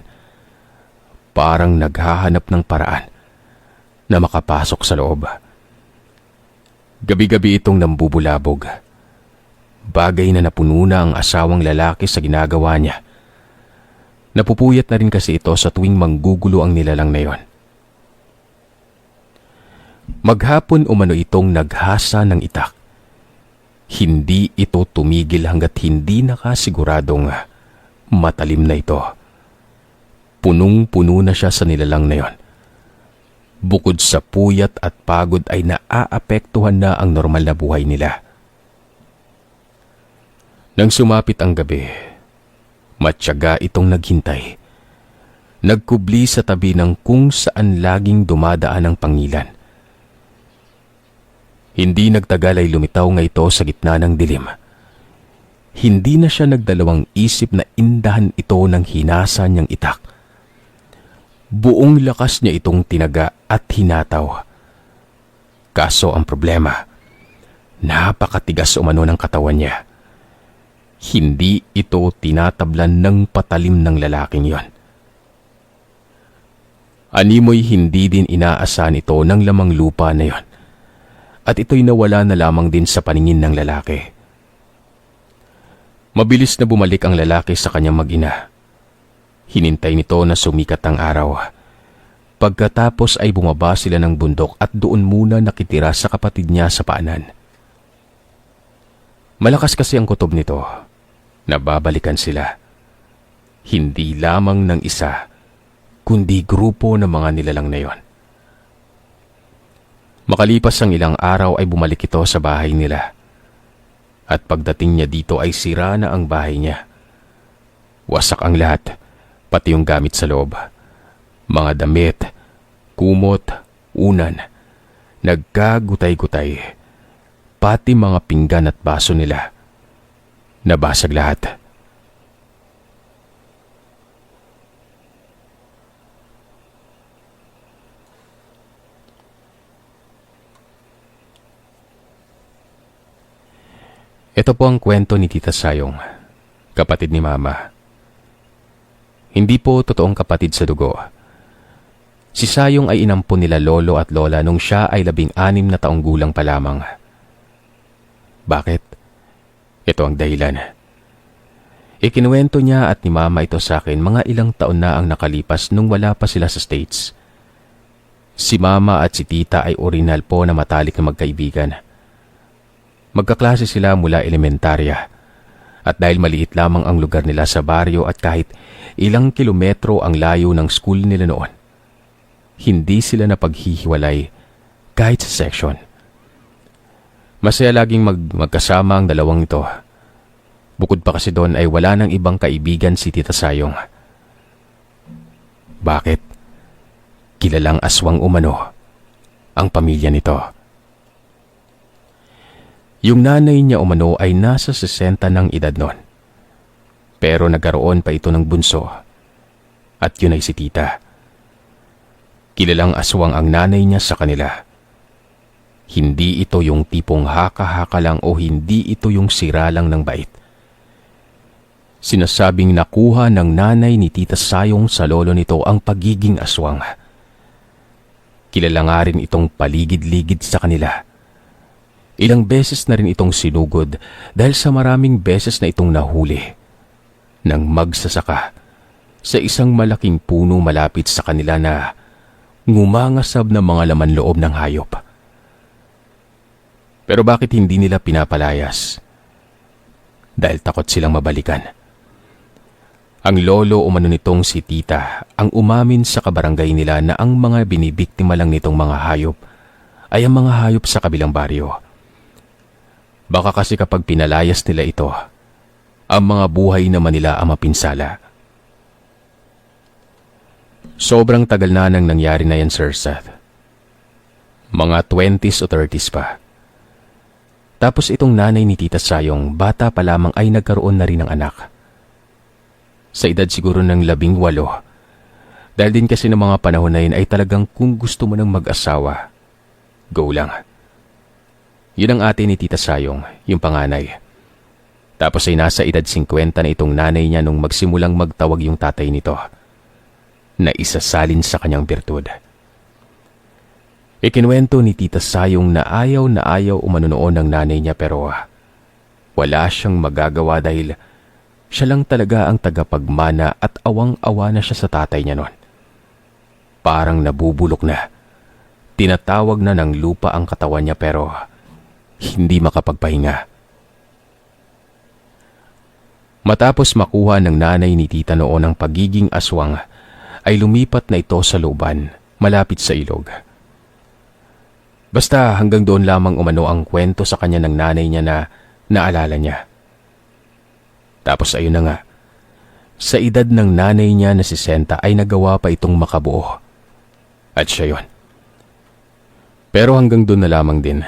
Parang naghahanap ng paraan na makapasok sa loob. Gabi-gabi itong nambubulabog. Bagay na napuno na ang asawang lalaki sa ginagawa niya. Napupuyat na rin kasi ito sa tuwing manggugulo ang nilalang na yon. Maghapon umano itong naghasa ng itak. Hindi ito tumigil hanggat hindi nakasiguradong matalim na ito. Punong-puno na siya sa nilalang na yon. Bukod sa puyat at pagod ay naaapektuhan na ang normal na buhay nila. Nang sumapit ang gabi, matyaga itong naghintay. Nagkubli sa tabi ng kung saan laging dumadaan ang pangilan. Hindi nagtagal ay lumitaw nga ito sa gitna ng dilim. Hindi na siya nagdalawang isip na indahan ito ng hinasa niyang itak. Buong lakas niya itong tinaga at hinataw. Kaso ang problema, napakatigas umano ng katawan niya. Hindi ito tinatablan ng patalim ng lalaking yon. Animoy hindi din inaasahan ito ng lamang lupa na yon. At ito'y nawala na lamang din sa paningin ng lalaki. Mabilis na bumalik ang lalaki sa kanyang mag-ina. Hinintay nito na sumikat ang araw. Pagkatapos ay bumaba sila ng bundok at doon muna nakitira sa kapatid niya sa paanan. Malakas kasi ang kutob nito. Nababalikan sila. Hindi lamang ng isa, kundi grupo ng mga nilalang na yon. Makalipas ang ilang araw ay bumalik ito sa bahay nila. At pagdating niya dito ay sira na ang bahay niya. Wasak ang lahat, pati yung gamit sa loob. Mga damit, kumot, unan, nagkagutay-gutay. Pati mga pinggan at baso nila. Nabasag lahat. Ito po ang kwento ni Tita Sayong, kapatid ni Mama. Hindi po totoong kapatid sa dugo. Si Sayong ay inampon nila lolo at lola nung siya ay 16 na taong gulang pa lamang. Bakit? Ito ang dahilan. Ikinuwento niya at ni mama ito sa akin mga ilang taon na ang nakalipas nung wala pa sila sa States. Si mama at si tita ay original po na matalik na magkaibigan. Magkaklase sila mula elementarya. At dahil maliit lamang ang lugar nila sa baryo at kahit ilang kilometro ang layo ng school nila noon, hindi sila napaghihiwalay kahit sa section. Masaya laging magkasama ang dalawang ito. Bukod pa kasi doon ay wala nang ibang kaibigan si Tita Sayong. Bakit? Kilalang aswang umano ang pamilya nito. Yung nanay niya umano ay nasa 60 ng edad noon. Pero nagkaroon pa ito ng bunso. At yun ay si tita. Kilalang aswang ang nanay niya sa kanila. Hindi ito yung tipong haka-haka lang o hindi ito yung sira lang ng bait. Sinasabing nakuha ng nanay ni Tita Sayong sa lolo nito ang pagiging aswang. Kilala nga rin itong paligid-ligid sa kanila. Ilang beses na rin itong sinugod dahil sa maraming beses na itong nahuli nang magsasaka sa isang malaking puno malapit sa kanila na ngumangasab na mga laman loob ng hayop. Pero bakit hindi nila pinapalayas? Dahil takot silang mabalikan. Ang lolo umano nitong si tita ang umamin sa kabarangay nila na ang mga binibiktima lang nitong mga hayop ay ang mga hayop sa kabilang baryo. Baka kasi kapag pinalayas nila ito, ang mga buhay naman nila ang mapinsala. Sobrang tagal na nang nangyari na yan, Sir Seth. Mga 20s o 30s pa. Tapos itong nanay ni Tita Sayong, bata pa lamang ay nagkaroon na rin ng anak. Sa edad siguro ng 18. Dahil din kasi ng mga panahon na yun ay talagang kung gusto mo nang mag-asawa, go lang. Yun ang ate ni Tita Sayong, yung panganay. Tapos ay nasa edad 50 na itong nanay niya nung magsimulang magtawag yung tatay nito na isasalin sa kanyang birtud. Ikinuwento ni Tita Sayong na ayaw umano noon ng nanay niya pero wala siyang magagawa dahil siya lang talaga ang tagapagmana at awang-awa na siya sa tatay niya noon. Parang nabubulok na. Tinatawag na ng lupa ang katawan niya pero hindi makapagpahinga. Matapos makuha ng nanay ni tita noon ang pagiging aswang, ay lumipat na ito sa looban, malapit sa ilog. Basta hanggang doon lamang umano ang kwento sa kanya ng nanay niya na naalala niya. Tapos ayun na nga, sa edad ng nanay niya na 60 ay nagawa pa itong makabuo. At siya yun. Pero hanggang doon na lamang din.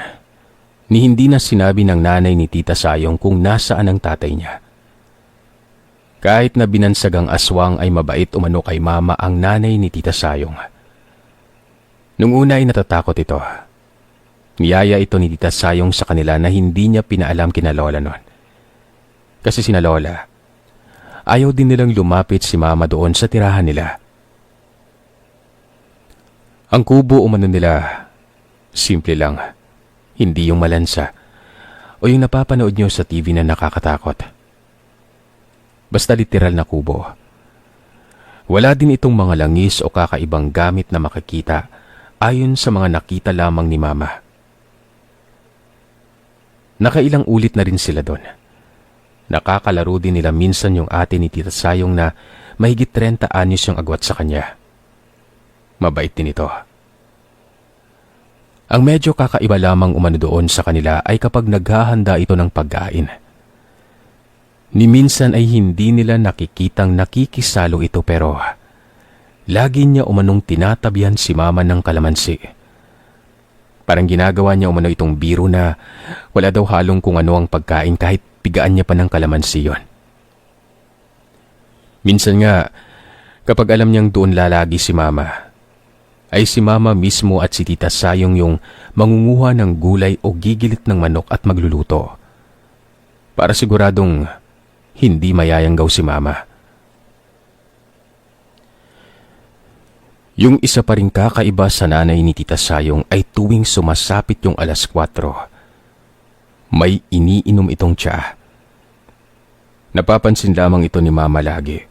Ni hindi na sinabi ng nanay ni Tita Sayong kung nasaan ang tatay niya. Kahit na binansagang aswang ay mabait umano kay mama ang nanay ni Tita Sayong. Nung una ay natatakot ito. Niyaya ito ni Tita Sayong sa kanila na hindi niya pinaalam kina lola noon. Kasi sina lola, ayaw din nilang lumapit si mama doon sa tirahan nila. Ang kubo umano nila, simple lang. Hindi yung malansa o yung napapanood nyo sa TV na nakakatakot. Basta literal na kubo. Wala din itong mga langis o kakaibang gamit na makikita ayon sa mga nakita lamang ni mama. Nakailang ulit na rin sila doon. Nakakalaro din nila minsan yung ate ni Tita Sayong na mahigit 30 anyos yung agwat sa kanya. Mabait din ito. Ang medyo kakaiba lamang umano doon sa kanila ay kapag naghahanda ito ng pagkain. Ni minsan ay hindi nila nakikitang nakikisalo ito pero lagi niya umanong tinatabihan si mama ng kalamansi. Parang ginagawa niya umano itong biro na wala daw halong kung ano ang pagkain kahit pigaan niya pa ng kalamansi yon. Minsan nga, kapag alam niyang doon lalagi si mama, ay si mama mismo at si Tita Sayong yung mangunguha ng gulay o gigilit ng manok at magluluto. Para siguradong hindi mayayanggaw si mama. Yung isa pa ring kakaiba sa nanay ni Tita Sayong ay tuwing sumasapit yung 4:00, may iniinom itong tsaa. Napapansin lamang ito ni Mama lagi.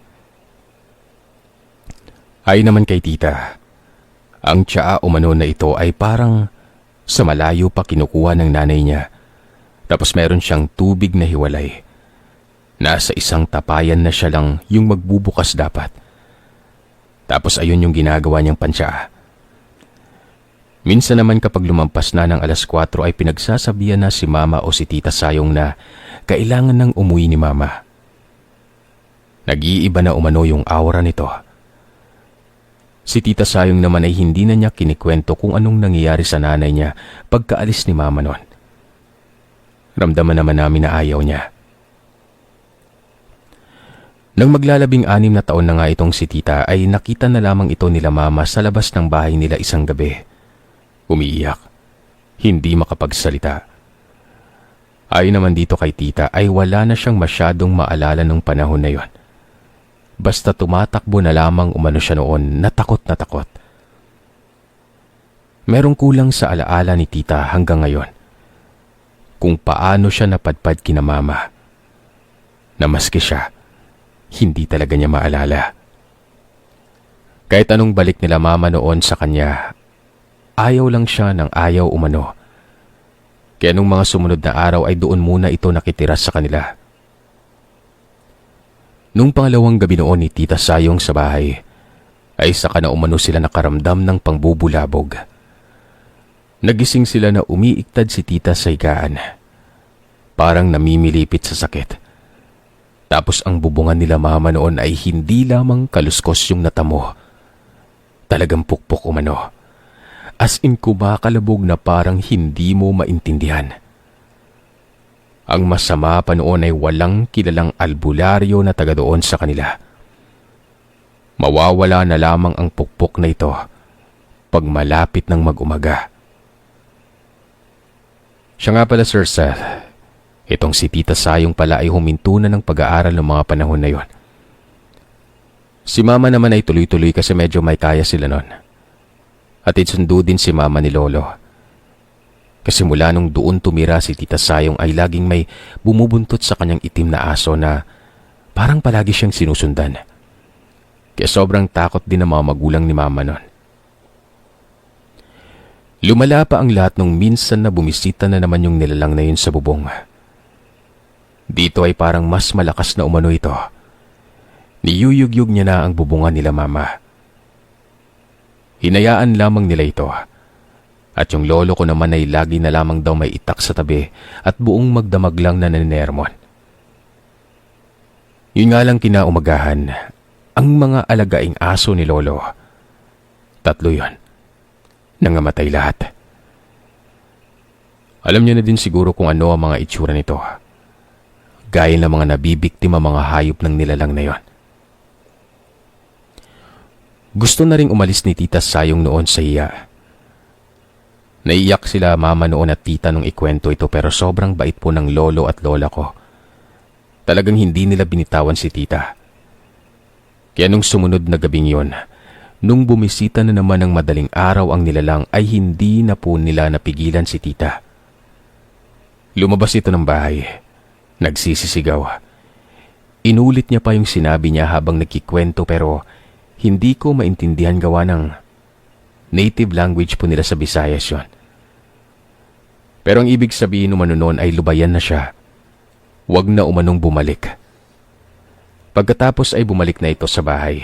Ay naman kay Tita, ang tsaa umano na ito ay parang sa malayo pa kinukuha ng nanay niya. Tapos meron siyang tubig na hiwalay. Nasa isang tapayan na siya lang yung magbubukas dapat. Tapos ayun yung ginagawa niyang pantsaa. Minsan naman kapag lumampas na ng 4:00 ay pinagsasabihan na si Mama o si Tita Sayong na kailangan nang umuwi ni Mama. Nag-iiba na umano yung aura nito. Si Tita Sayong naman ay hindi na niya kinikwento kung anong nangyayari sa nanay niya pagkaalis ni Mama noon. Ramdaman naman namin na ayaw niya. Nang maglalabing-6 na taon na nga itong si Tita ay nakita na lamang ito nila Mama sa labas ng bahay nila isang gabi. Umiiyak, hindi makapagsalita. Ayon naman dito kay Tita ay wala na siyang masyadong maalala nung panahon na yon. Basta tumatakbo na lamang umano siya noon na takot na takot. Merong kulang sa alaala ni Tita hanggang ngayon. Kung paano siya napadpad kina Mama. Na maski siya, hindi talaga niya maalala. Kahit anong balik nila Mama noon sa kanya, ayaw lang siya ng ayaw umano. Kaya nung mga sumunod na araw ay doon muna ito nakitira sa kanila. Nung pangalawang gabi noon ni Tita Sayong sa bahay, ay saka na umano sila nakaramdam ng pangbubulabog. Nagising sila na umiiktad si Tita sa higaan. Parang namimilipit sa sakit. Tapos ang bubungan nila Mama noon ay hindi lamang kaluskos yung natamo. Talagang pukpok umano. As in kumakalabog na parang hindi mo maintindihan. Ang masama pa noon ay walang kilalang albularyo na taga doon sa kanila. Mawawala na lamang ang pukpok na ito pag malapit ng mag-umaga. Siya nga pala Sir Seth, itong si Tita Sayong pala ay huminto na ng pag-aaral ng mga panahon na yon. Si Mama naman ay tuloy-tuloy kasi medyo may kaya sila nun. At itsundo din si Mama ni Lolo. Kasi mula nung doon tumira si Tita Sayong ay laging may bumubuntot sa kanyang itim na aso na parang palagi siyang sinusundan. Kaya sobrang takot din ng mga magulang ni Mama nun. Lumala pa ang lahat nung minsan na bumisita na naman yung nilalang na yun sa bubong. Dito ay parang mas malakas na umano ito. Niyuyugyug niya na ang bubungan nila Mama. Hinayaan lamang nila ito. At yung lolo ko naman ay lagi na lamang daw may itak sa tabi at buong magdamag lang na ninermon. Yun nga lang kinaumagahan, ang mga alagaing aso ni Lolo. 3 yun. Nangamatay lahat. Alam niyo na din siguro kung ano ang mga itsura nito. Gaya ng mga nabibiktima mga hayop ng nilalang na yon. Gusto na ring umalis ni Tita Sayong noon sa iya. Naiyak sila Mama noon at Tita nung ikwento ito pero sobrang bait po ng lolo at lola ko. Talagang hindi nila binitawan si Tita. Kaya nung sumunod na gabing yon, nung bumisita na naman ng madaling araw ang nilalang ay hindi na po nila napigilan si Tita. Lumabas ito ng bahay. Nagsisisigaw. Inulit niya pa yung sinabi niya habang nagkikwento pero hindi ko maintindihan gawa ng native language po nila sa Visayas yon. Pero ang ibig sabihin umano noon ay lubayan na siya. Huwag na umanong bumalik. Pagkatapos ay bumalik na ito sa bahay.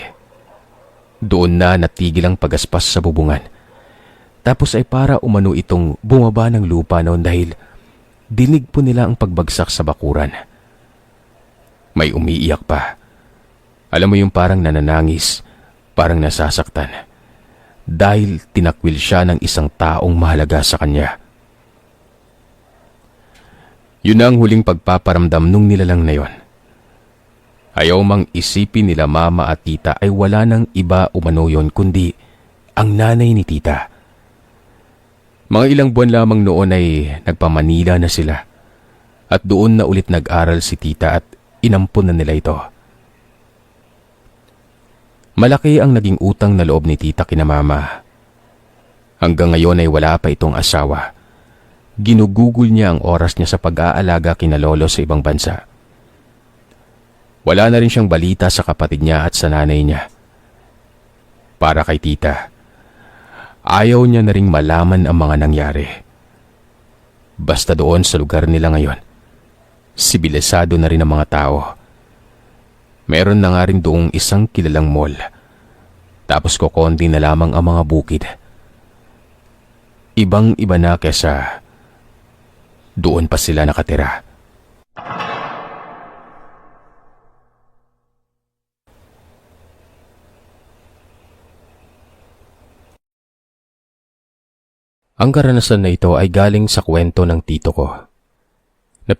Doon na natigil ang pagaspas sa bubungan. Tapos ay para umano itong bumaba ng lupa noon dahil dinig po nila ang pagbagsak sa bakuran. May umiiyak pa. Alam mo yung parang nananangis, parang nasasaktan. Dahil tinakwil siya ng isang taong mahalaga sa kanya. Yun na ang huling pagpaparamdam nung nilalang na yon. Ayaw mang isipin nila Mama at Tita ay wala nang iba umano yon kundi ang nanay ni Tita. Mga ilang buwan lamang noon ay nagpamanila na sila at doon na ulit nag-aral si Tita at inampun na nila ito. Malaki ang naging utang na loob ni tita kina mama. Hanggang ngayon ay wala pa itong asawa. Ginugugol niya ang oras niya sa pag-aalaga kina lolo sa ibang bansa. Wala na rin siyang balita sa kapatid niya at sa nanay niya. Para kay tita, ayaw niya na ring malaman ang mga nangyari. Basta doon sa lugar nila ngayon, sibilisado na rin ang mga tao. Meron na nga rin doong isang kilalang mall. Tapos kokonti na lamang ang mga bukid. Ibang-iba na kesa doon pa sila nakatira. Ang karanasan na ito ay galing sa kwento ng tito ko na